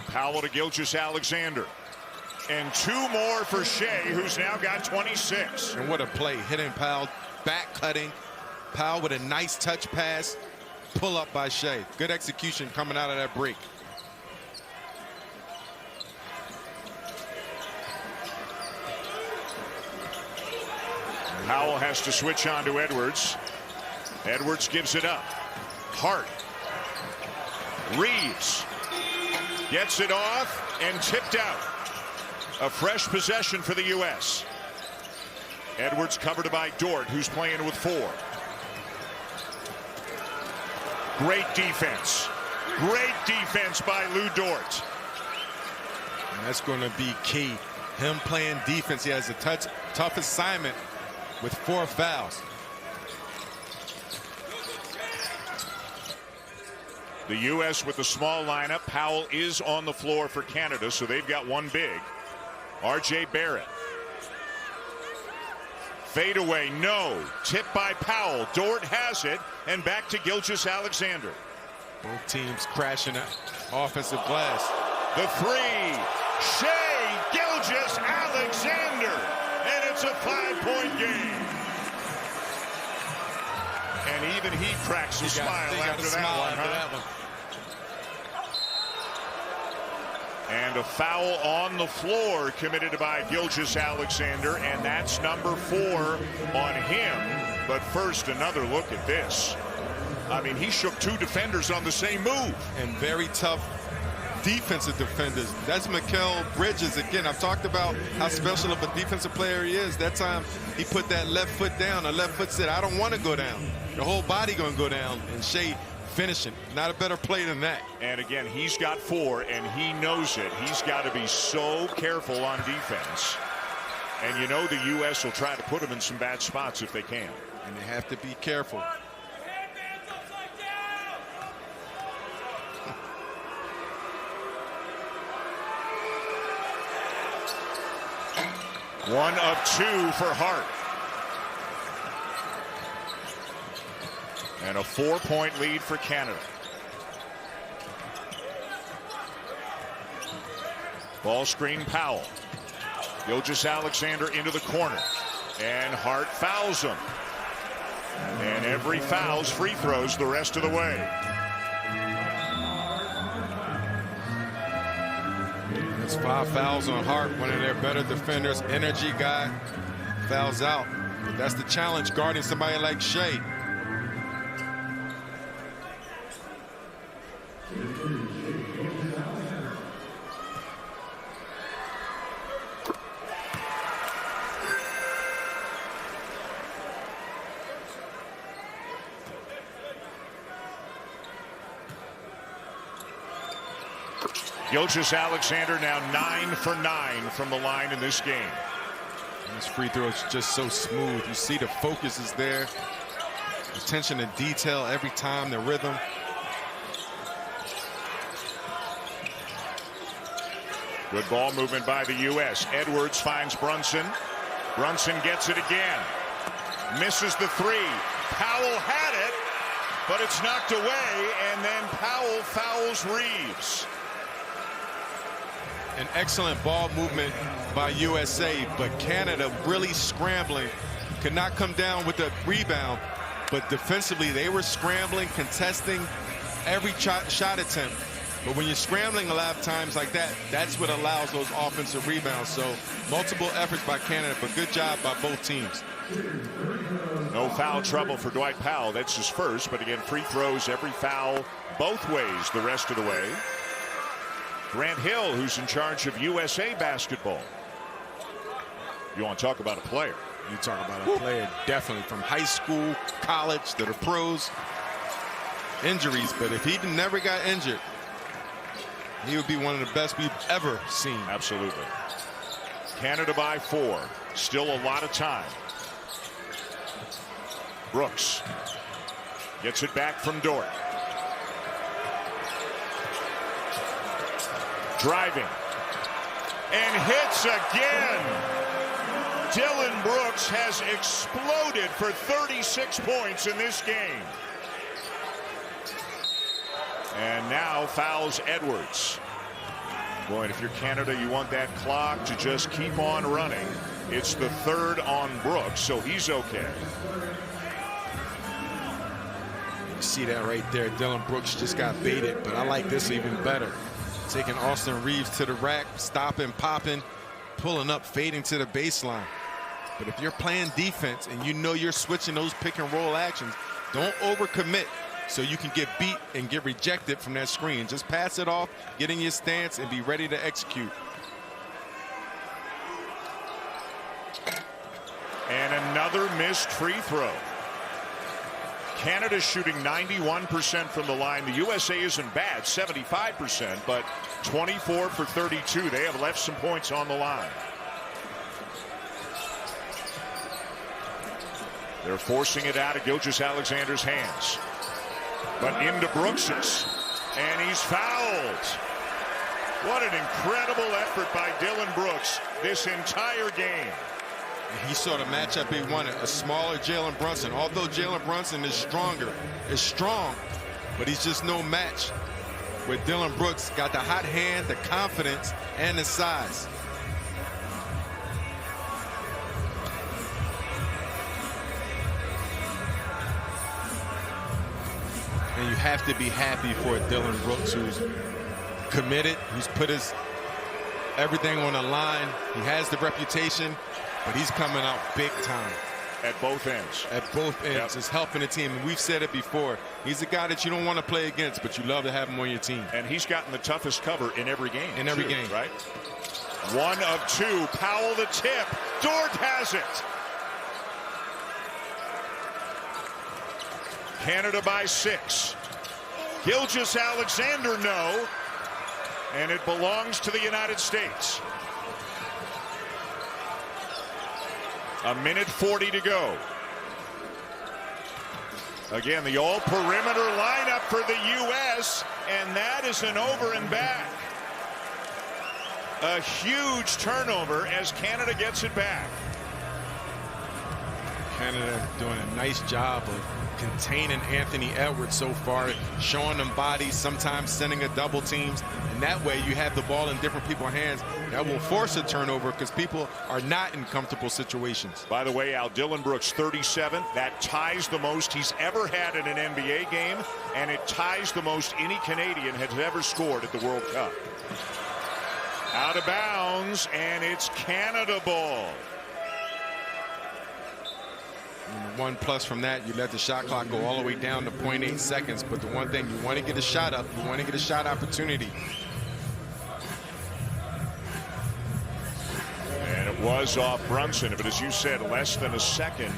Powell to Gilgeous-Alexander. And 2 more for Shea, who's now got 26.
And what a play. Hitting Powell, back cutting. Powell with a nice touch pass. Pull up by Shea. Good execution coming out of that break.
Powell has to switch on to Edwards. Edwards gives it up. Hart. Reeves gets it off and tipped out. A fresh possession for the U.S. Edwards covered by Dort, who's playing with 4. Great defense. Great defense by Lou Dort.
And that's going to be key. Him playing defense. He has a tough assignment with 4 fouls.
The U.S. with the small lineup. Powell is on the floor for Canada, so they've got 1 big. R.J. Barrett. Fadeaway, no. Tipped by Powell. Dort has it, and back to Gilgeous-Alexander.
Both teams crashing at offensive glass.
The three, Shea Gilgeous-Alexander, and it's a 5-point game. And even he cracks a smile after that one. And a foul on the floor committed by Gilgeous-Alexander, and that's number 4 on him. But first, another look at this. I mean, he shook 2 defenders on the same move.
And very tough defensive defenders. That's Mikal Bridges. Again, I've talked about how special of a defensive player he is. That time, he put that left foot down. The left foot said, I don't want to go down. The whole body going to go down. And Shea finishing. Not a better play than that.
And again, he's got 4, and he knows it. He's got to be so careful on defense. And you know the U.S. will try to put him in some bad spots if they can.
And they have to be careful.
One of 2 for Hart. And a 4-point lead for Canada. Ball screen, Powell. Gilgeous-Alexander into the corner. And Hart fouls him. And every foul's free throws the rest of the way.
That's 5 fouls on Hart, one of their better defenders, energy guy, fouls out. But that's the challenge, guarding somebody like Shea.
Gilgeous-Alexander now 9 for 9 from the line in this game.
And his free throw is just so smooth. You see the focus is there. Attention to detail every time, the rhythm.
Good ball movement by the U.S. Edwards finds Brunson. Brunson gets it again. Misses the 3. Powell had it, but it's knocked away, and then Powell fouls Reeves.
An excellent ball movement by USA, but Canada really scrambling. Could not come down with the rebound, but defensively they were scrambling, contesting every shot attempt. But when you're scrambling a lot of times like that, that's what allows those offensive rebounds. So multiple efforts by Canada, but good job by both teams.
No foul trouble for Dwight Powell. That's his first, but again, free throws, every foul both ways the rest of the way. Grant Hill, who's in charge of USA basketball. You want to talk about a player?
You talk about a player, definitely from high school, college, to the pros. Injuries, but if he never got injured, he would be one of the best we've ever seen.
Absolutely. Canada by 4. Still a lot of time. Brooks gets it back from Dort. Driving. And hits again. Dylan Brooks has exploded for 36 points in this game. And now fouls Edwards. Boy, and if you're Canada, you want that clock to just keep on running. It's the 3rd on Brooks, so he's okay.
You see that right there. Dylan Brooks just got baited, but I like this even better. Taking Austin Reeves to the rack, stopping, popping, pulling up, fading to the baseline. But if you're playing defense and you know you're switching those pick and roll actions, don't overcommit so you can get beat and get rejected from that screen. Just pass it off, get in your stance, and be ready to execute.
And another missed free throw. Canada's shooting 91% from the line. The USA isn't bad, 75%, but 24 for 32. They have left some points on the line. They're forcing it out of Gilgeous-Alexander's hands. But into Brooks's. And he's fouled. What an incredible effort by Dylan Brooks this entire game.
He saw the matchup he wanted, a smaller Jalen Brunson. Although Jalen Brunson is strong, but he's just no match with Dillon Brooks. Got the hot hand, the confidence, and the size. And you have to be happy for Dillon Brooks, who's committed, who's put his everything on the line. He has the reputation, but he's coming out big time.
At boends.
At both ends. It's helping the team. And we've said it before. He's a guy that you don't want to play against, but you love to have him on your team.
And he's gotten the toughest cover in every game.
In every game.
Right? 1 of 2. Powell the tip. Dort has it. Canada by 6. Gilgeous-Alexander, no. And it belongs to the United States. 1:40 to go. Again, the all-perimeter lineup for the U.S., and that is an over and back. A huge turnover as Canada gets it back.
Canada doing a nice job of containing Anthony Edwards so far, showing them bodies, sometimes sending a double teams, and that way you have the ball in different people's hands. That will force a turnover because people are not in comfortable situations.
By the way, Al, Dillon Brooks 37. That ties the most he's ever had in an NBA game, and it ties the most any Canadian has ever scored at the World Cup. Out of bounds, and it's Canada ball.
And the one plus from that, you let the shot clock go all the way down to 0.8 seconds. But the one thing, you want to get a shot up. You want to get a shot opportunity.
And it was off Brunson, but as you said, less than a second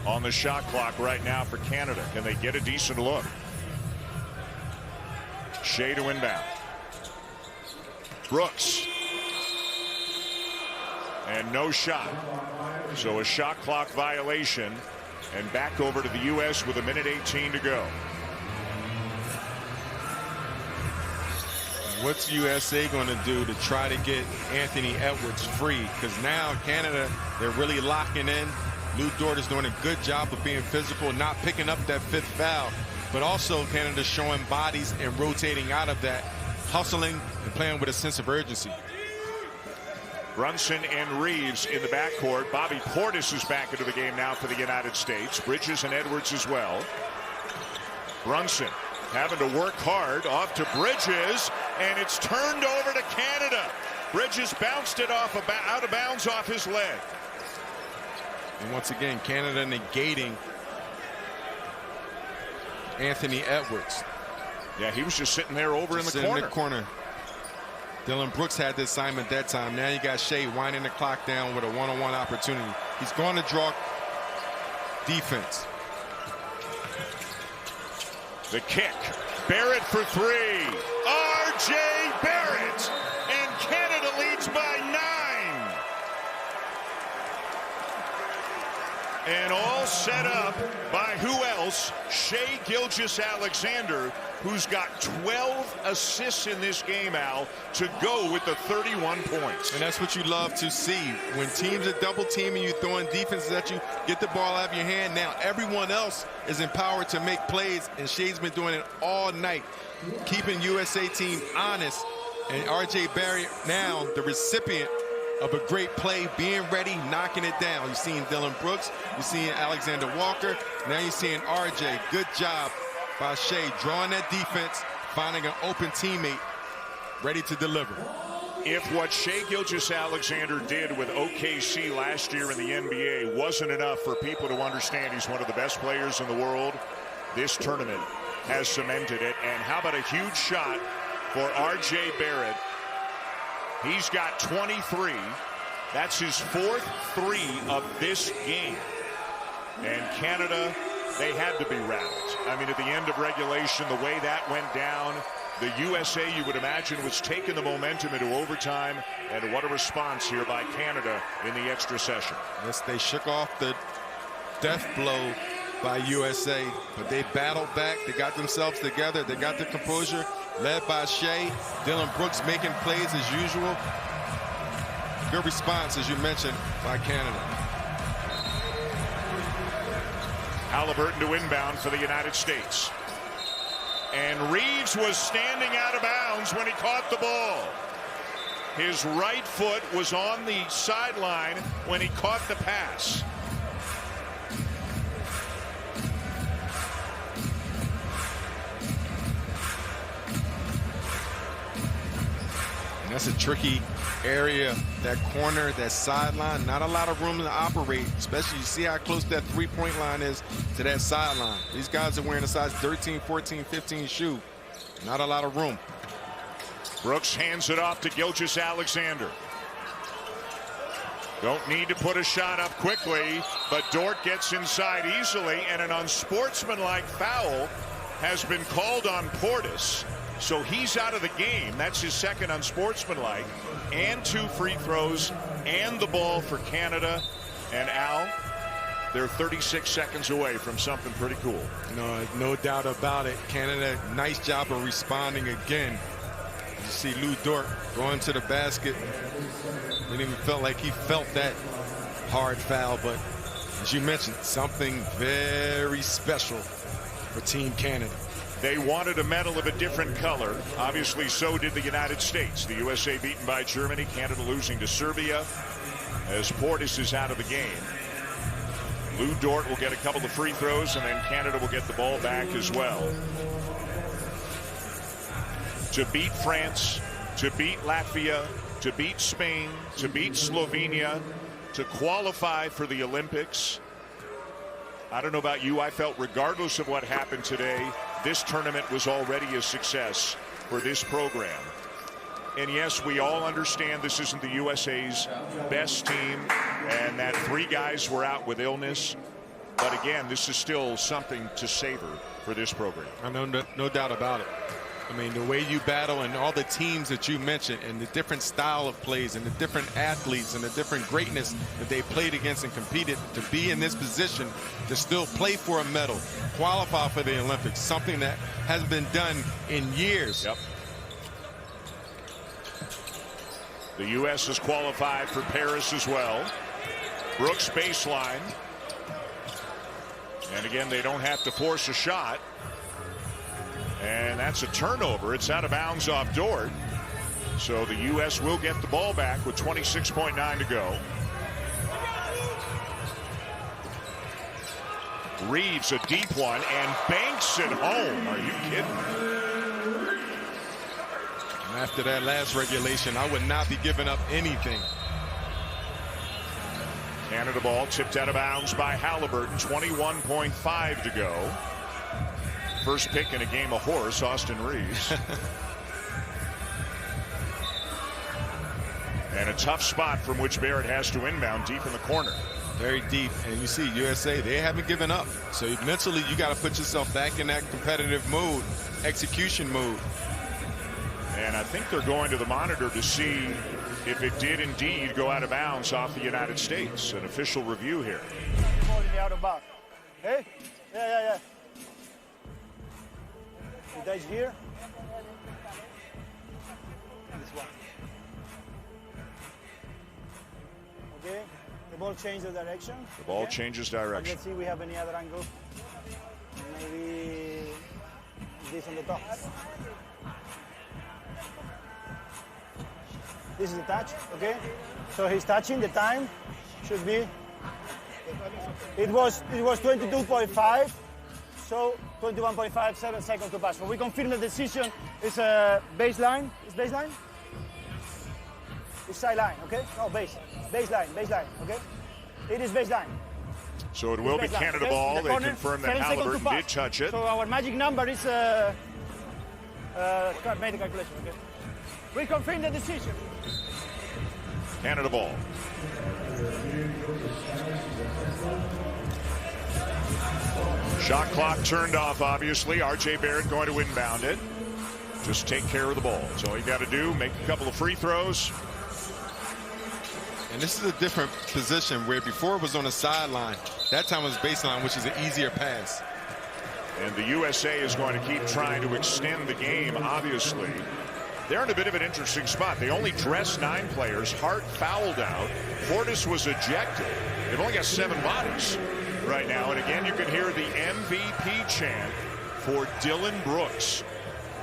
on the shot clock right now for Canada. Can they get a decent look? Shea to inbound. Brooks. And no shot. So a shot clock violation. And back over to the U.S. with 1:18 to go.
What's USA going to do to try to get Anthony Edwards free? Because now Canada, they're really locking in. Lou Dort is doing a good job of being physical, not picking up that 5th foul. But also Canada showing bodies and rotating out of that, hustling and playing with a sense of urgency.
Brunson and Reeves in the backcourt. Bobby Portis is back into the game now for the United States. Bridges and Edwards as well. Brunson having to work hard off to Bridges, and it's turned over to Canada. Bridges bounced it off out of bounds off his leg.
And once again, Canada negating Anthony Edwards.
Yeah, he was just sitting there over in the corner.
Dillon Brooks had the assignment that time. Now you got Shea winding the clock down with a one-on-one opportunity. He's going to draw defense.
The kick. Barrett for 3. R.J. Barrett. And Canada leads by 9. And all set up by who else? Shea Gilgeous-Alexander, who's got 12 assists in this game, Al, to go with the 31 points.
And that's what you love to see. When teams are double teaming you, throwing defenses at you, get the ball out of your hand. Now everyone else is empowered to make plays, and Shea's been doing it all night, keeping USA team honest. And R.J. Barrett now the recipient of a great play, being ready, knocking it down. You're seeing Dillon Brooks, you're seeing Alexander Walker, now you're seeing R.J. Good job by Shea, drawing that defense, finding an open teammate, ready to deliver.
If what Shea Gilgeous-Alexander did with OKC last year in the NBA wasn't enough for people to understand he's one of the best players in the world, this tournament has cemented it. And how about a huge shot for R.J. Barrett? He's got 23. That's his 4th 3 of this game. And Canada, they had to be rattled. I mean, at the end of regulation, the way that went down, the USA, you would imagine, was taking the momentum into overtime. And what a response here by Canada in the extra session.
Yes, they shook off the death blow by USA, but they battled back. They got themselves together. They got the composure, led by Shea. Dillon Brooks making plays as usual. Good response, as you mentioned, by Canada.
Halliburton to inbound for the United States. And Reeves was standing out of bounds when he caught the ball. His right foot was on the sideline when he caught the pass.
And that's a tricky area, that corner, that sideline. Not a lot of room to operate, especially you see how close that three-point line is to that sideline. These guys are wearing a size 13, 14, 15 shoe. Not a lot of room.
Brooks hands it off to Gilgeous-Alexander. Don't need to put a shot up quickly, but Dort gets inside easily, and an unsportsmanlike foul has been called on Portis. So he's out of the game. That's his second unsportsmanlike, and 2 free throws, and the ball for Canada. And Al, they're 36 seconds away from something pretty cool.
No doubt about it. Canada, nice job of responding again. You see Lou Dort going to the basket. Didn't even feel like he felt that hard foul, but as you mentioned, something very special for Team Canada.
They wanted a medal of a different color. Obviously, so did the United States. The USA beaten by Germany, Canada losing to Serbia as Portis is out of the game. Lou Dort will get a couple of free throws, and then Canada will get the ball back as well. To beat France, to beat Latvia, to beat Spain, to beat Slovenia, to qualify for the Olympics. I don't know about you, I felt regardless of what happened today, this tournament was already a success for this program. And yes, we all understand this isn't the USA's best team and that 3 guys were out with illness. But again, this is still something to savor for this program.
No doubt about it. I mean, the way you battle and all the teams that you mentioned and the different style of plays and the different athletes and the different greatness that they played against and competed to be in this position to still play for a medal, qualify for the Olympics, something that hasn't been done in years.
Yep. The U.S. has qualified for Paris as well. Brooks baseline. And again, they don't have to force a shot. And that's a turnover. It's out of bounds off Dort. So the U.S. will get the ball back with 26.9 to go. Reeves a deep one and banks it home. Are you kidding?
And after that last regulation, I would not be giving up anything.
Canada ball tipped out of bounds by Halliburton. 21.5 to go. First pick in a game of horse, Austin Reeves. And a tough spot from which Barrett has to inbound deep in the corner.
Very deep. And you see USA, they haven't given up. So mentally, you got to put yourself back in that competitive mode, execution mode.
And I think they're going to the monitor to see if it did indeed go out of bounds off the United States. An official review here.
Out of bounds. Hey? Yeah. You guys here? This one. Okay. The ball changes direction.
The ball changes direction.
Let's see if we have any other angle. Maybe this on the top. This is the touch, okay? So he's touching, the time should be, it was 22.5, so 21.5, 7 seconds to pass. So we confirm the decision is a baseline. Is baseline? It's sideline, okay? No, baseline, okay? It is baseline.
So it will be Canada ball. They confirm that Halliburton did touch it.
So our magic number is, made the calculation, okay? We confirm the decision.
Canada ball. Shot clock turned off, obviously. R.J. Barrett going to inbound it. Just take care of the ball. That's all you got to do. Make a couple of free throws.
And this is a different position where before it was on the sideline. That time was baseline, which is an easier pass.
And the USA is going to keep trying to extend the game, obviously. They're in a bit of an interesting spot. They only dressed 9 players. Hart fouled out. Portis was ejected. They've only got 7 bodies. right now. And again, you can hear the MVP chant for Dylan Brooks,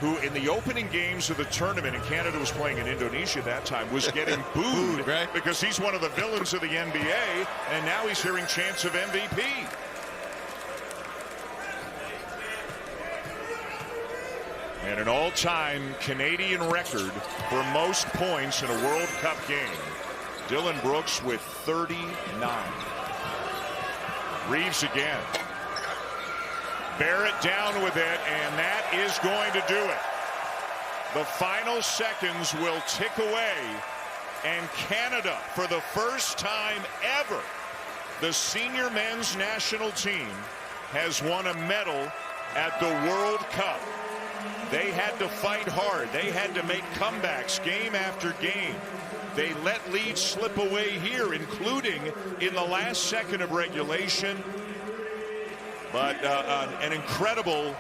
who in the opening games of the tournament, and Canada was playing in Indonesia at that time, was getting booed
right?
Because he's one of the villains of the NBA, and now he's hearing chants of MVP. And an all-time Canadian record for most points in a World Cup game. Dylan Brooks with 39. Reeves again. Barrett down with it, and that is going to do it. The final seconds will tick away, and Canada, for the first time ever, the senior men's national team has won a medal at the World Cup. They had to fight hard. They had to make comebacks game after game. They let leads slip away here, including in the last second of regulation. But an incredible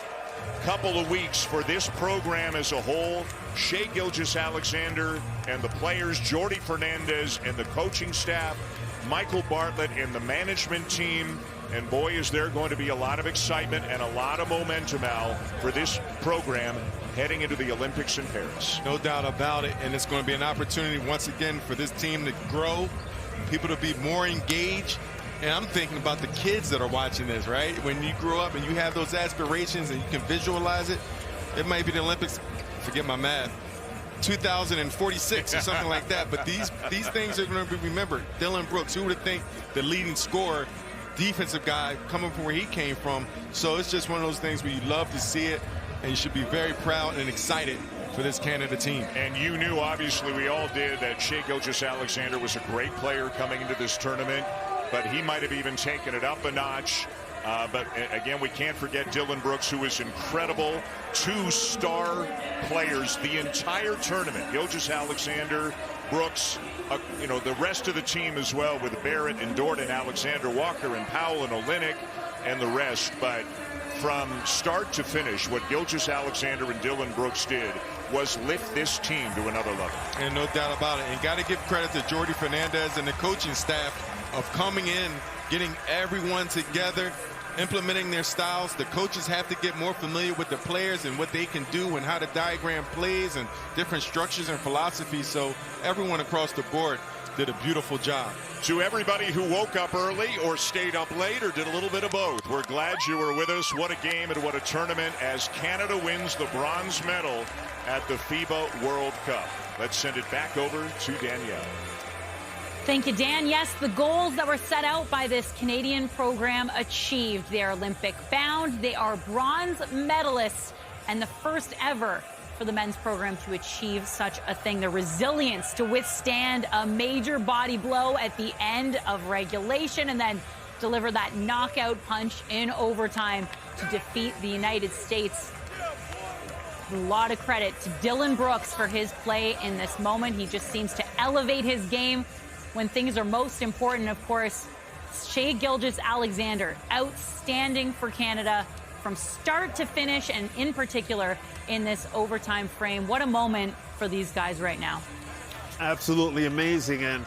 couple of weeks for this program as a whole. Shai Gilgeous-Alexander and the players, Jordi Fernandez and the coaching staff, Michael Bartlett and the management team. And boy, is there going to be a lot of excitement and a lot of momentum, Al, for this program heading into the Olympics in Paris.
No doubt about it. And it's going to be an opportunity once again for this team to grow, people to be more engaged. And I'm thinking about the kids that are watching this, right? When you grow up and you have those aspirations and you can visualize it, it might be the Olympics, forget my math, 2046 or something like that. But these things are going to be remembered. Dylan Brooks, who would think the leading scorer, defensive guy coming from where he came from. So it's just one of those things where you love to see it, and you should be very proud and excited for this Canada team.
And you knew, obviously we all did, that Shai Gilgeous-Alexander was a great player coming into this tournament, but he might have even taken it up a notch. But again, we can't forget Dylan Brooks, who is incredible. 2 star players the entire tournament. Gilgeous-Alexander, Brooks, you know, the rest of the team as well, with Barrett and Dort and Alexander Walker and Powell and Olynyk and the rest. But from start to finish, what Gilgeous-Alexander and Dylan Brooks did was lift this team to another level.
And no doubt about it. And got to give credit to Jordi Fernandez and the coaching staff of coming in, getting everyone together, implementing their styles. The coaches have to get more familiar with the players and what they can do and how to diagram plays and different structures and philosophies. So everyone across the board did a beautiful job.
To everybody who woke up early or stayed up late or did a little bit of both, we're glad you were with us. What a game and what a tournament as Canada wins the bronze medal at the FIBA World Cup. Let's send it back over to Danielle.
Thank you, Dan. Yes, the goals that were set out by this Canadian program achieved. They are Olympic bound. They are bronze medalists and the first ever for the men's program to achieve such a thing. The resilience to withstand a major body blow at the end of regulation and then deliver that knockout punch in overtime to defeat the United States. A lot of credit to Dylan Brooks for his play in this moment. He just seems to elevate his game when things are most important. Of course, Shai Gilgeous-Alexander, outstanding for Canada from start to finish, and in particular in this overtime frame. What a moment for these guys right now.
Absolutely amazing. And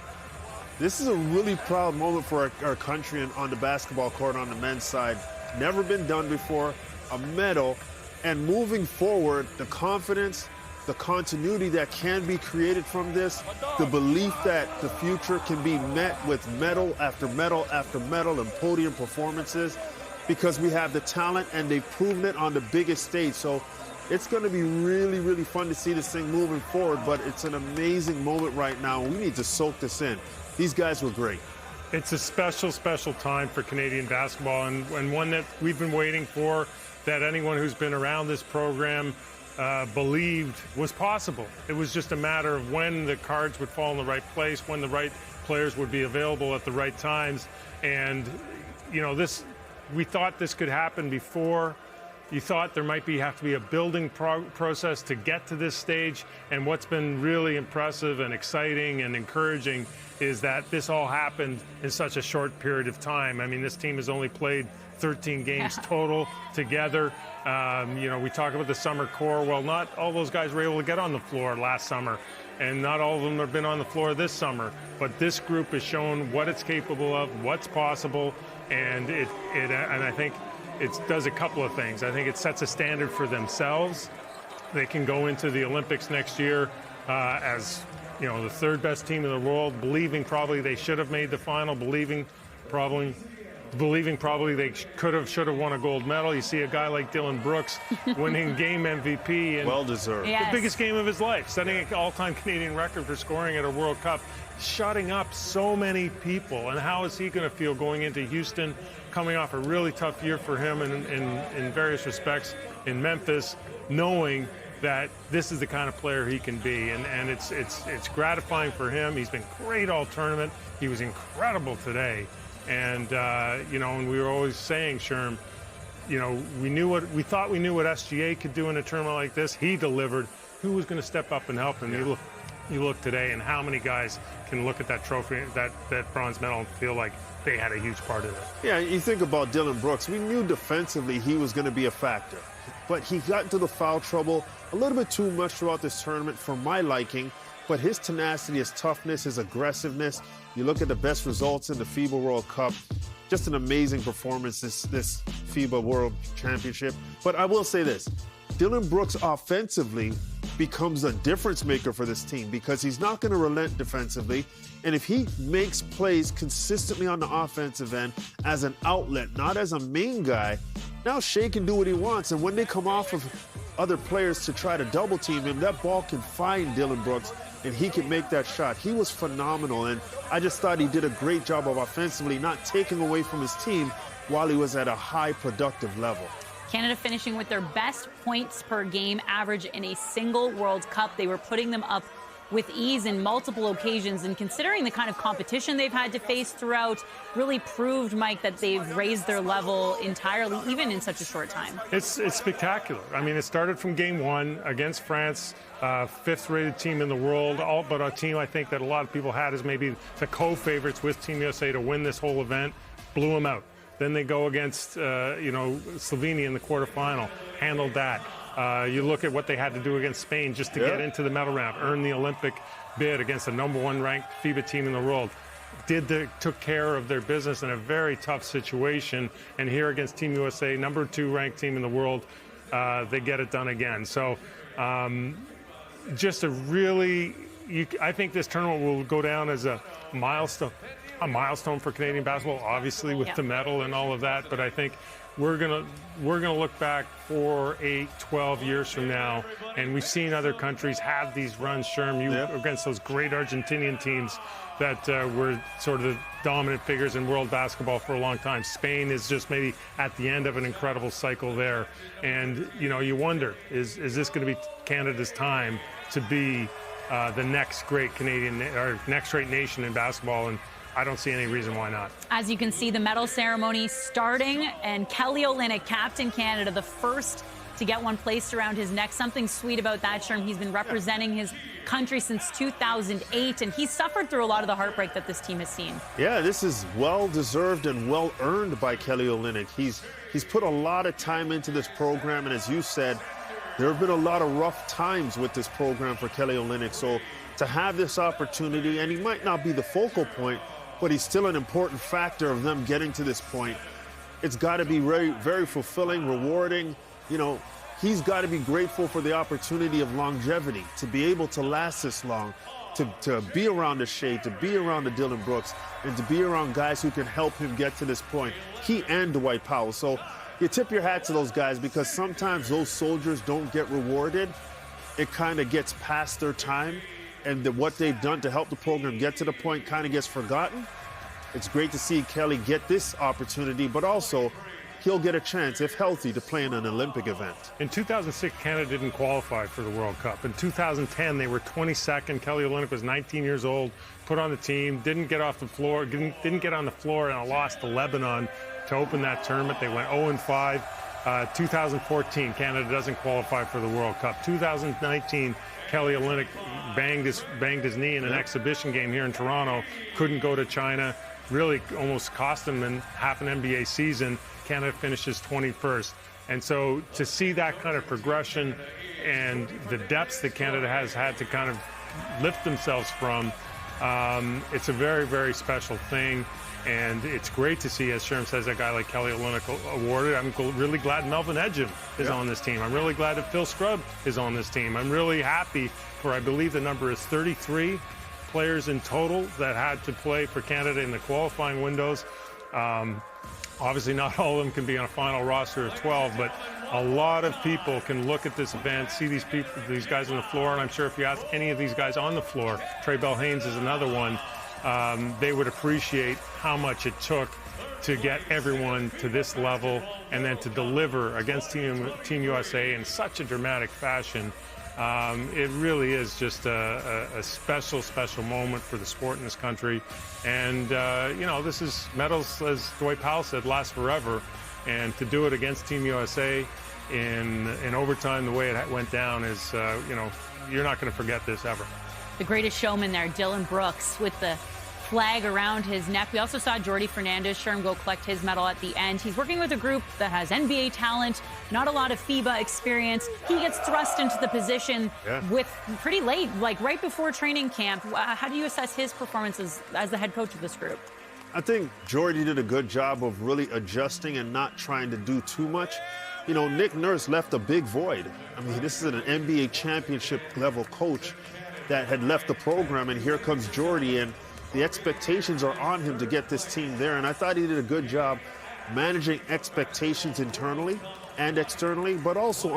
this is a really proud moment for our country on the basketball court on the men's side. Never been done before, a medal. And moving forward, the confidence, the continuity that can be created from this, the belief that the future can be met with medal after medal after medal and podium performances, because we have the talent and they've proven it on the biggest stage. So it's going to be really, really fun to see this thing moving forward, but it's an amazing moment right now. We need to soak this in. These guys were great.
It's a special, special time for Canadian basketball, and one that we've been waiting for, that anyone who's been around this program believed was possible. It was just a matter of when the cards would fall in the right place, when the right players would be available at the right times. And, you know, we thought this could happen before. You thought there might have to be a building process to get to this stage. And what's been really impressive and exciting and encouraging is that this all happened in such a short period of time. I mean, this team has only played 13 games total together. You know, we talk about the summer core. Well, not all those guys were able to get on the floor last summer, and not all of them have been on the floor this summer. But this group has shown what it's capable of, what's possible, And and I think it does a couple of things. I think it sets a standard for themselves. They can go into the Olympics next year as, you know, the third best team in the world, believing probably they should have made the final, believing probably they should have won a gold medal. You see a guy like Dylan Brooks winning game MVP and
well deserved.
Yes.
the biggest game of his life, setting an all-time Canadian record for scoring at a World Cup, shutting up so many people. And how is he going to feel going into Houston, coming off a really tough year for him in various respects in Memphis, knowing that this is the kind of player he can be, and it's gratifying for him. He's been great all tournament. He was incredible today. And, you know, and we were always saying, Sherm, you know, we thought we knew what SGA could do in a tournament like this. He delivered. Who was going to step up and help him? Yeah. You look today, and how many guys can look at that trophy, that bronze medal, and feel like they had a huge part of it?
Yeah, you think about Dylan Brooks. We knew defensively he was going to be a factor, but he got into the foul trouble a little bit too much throughout this tournament for my liking. But his tenacity, his toughness, his aggressiveness, you look at the best results in the FIBA World Cup, just an amazing performance this FIBA World Championship. But I will say this, Dylan Brooks offensively becomes a difference maker for this team because he's not going to relent defensively. And if he makes plays consistently on the offensive end as an outlet, not as a main guy, now Shea can do what he wants. And when they come off of other players to try to double team him, that ball can find Dylan Brooks and he can make that shot. He was phenomenal, and I just thought he did a great job of offensively not taking away from his team while he was at a high productive level.
Canada finishing with their best points per game average in a single World Cup. They were putting them up with ease in multiple occasions, and considering the kind of competition they've had to face throughout, really proved, Mike, that they've raised their level entirely, even in such a short time.
It's spectacular. I mean, it started from game one against France, fifth-rated team in the world, but a team I think that a lot of people had as maybe the co-favorites with Team USA to win this whole event, blew them out. Then they go against, Slovenia in the quarterfinal, handled that. You look at what they had to do against Spain just to get into the medal round, earn the Olympic bid against the #1 ranked FIBA team in the world. Took care of their business in a very tough situation. And here against Team USA, #2 ranked team in the world, they get it done again. So just a really, I think this tournament will go down as a milestone for Canadian basketball, obviously with the medal and all of that. But I think we're gonna look back 4, 8, 12 years from now, and we've seen other countries have these runs, Sherm, against those great Argentinian teams that were sort of the dominant figures in world basketball for a long time. Spain is just maybe at the end of an incredible cycle there. And, you know, you wonder, is this going to be Canada's time to be the next great Canadian or next great nation in basketball? And I don't see any reason why not.
As you can see, the medal ceremony starting, and Kelly Olynyk, Captain Canada, the first to get one placed around his neck. Something sweet about that, Sherm. He's been representing his country since 2008, and he's suffered through a lot of the heartbreak that this team has seen.
Yeah, this is well-deserved and well-earned by Kelly Olynyk. He's put a lot of time into this program, and as you said, there have been a lot of rough times with this program for Kelly Olynyk. So to have this opportunity, and he might not be the focal point, but he's still an important factor of them getting to this point. It's got to be very, very fulfilling, rewarding. You know, he's got to be grateful for the opportunity of longevity, to be able to last this long, to be around the Shea, to be around the Dylan Brooks, and to be around guys who can help him get to this point. He and Dwight Powell. So you tip your hat to those guys, because sometimes those soldiers don't get rewarded. It kind of gets past their time, and what they've done to help the program get to the point kind of gets forgotten. It's great to see Kelly get this opportunity, but also he'll get a chance, if healthy, to play in an Olympic event.
In 2006, Canada didn't qualify for the World Cup. In 2010, they were 22nd. Kelly Olynyk was 19 years old, put on the team, didn't get off the floor, didn't get on the floor, and a loss to Lebanon to open that tournament. They went 0-5. 2014, Canada doesn't qualify for the World Cup. 2019, Kelly Olynyk banged his knee in an exhibition game here in Toronto, couldn't go to China, really almost cost him in half an NBA season. Canada finishes 21st. And so to see that kind of progression and the depths that Canada has had to kind of lift themselves from, it's a very, very special thing. And it's great to see, as Sherm says, a guy like Kelly Olynyk awarded. I'm really glad Melvin Ejim is on this team. I'm really glad that Phil Scrubb is on this team. I'm really happy for, I believe the number is 33 players in total that had to play for Canada in the qualifying windows. Obviously, not all of them can be on a final roster of 12, but a lot of people can look at this event, see these guys on the floor, and I'm sure if you ask any of these guys on the floor, Trey Bell-Haynes is another one, they would appreciate how much it took to get everyone to this level and then to deliver against Team USA in such a dramatic fashion. It really is just a special, special moment for the sport in this country. And, you know, this is medals, as Dwight Powell said, last forever. And to do it against Team USA in overtime the way it went down is, you know, you're not going to forget this ever.
The greatest showman there, Dylan Brooks, with the flag around his neck. We also saw Jordi Fernandez, Sherm, go collect his medal at the end. He's working with a group that has NBA talent, not a lot of FIBA experience. He gets thrust into the position with pretty late, like right before training camp. How do you assess his performances as the head coach of this group?
I think Jordi did a good job of really adjusting and not trying to do too much. You know, Nick Nurse left a big void. I mean, this is an NBA championship level coach that had left the program, and here comes Jordi, and the expectations are on him to get this team there. And I thought he did a good job managing expectations internally and externally, but also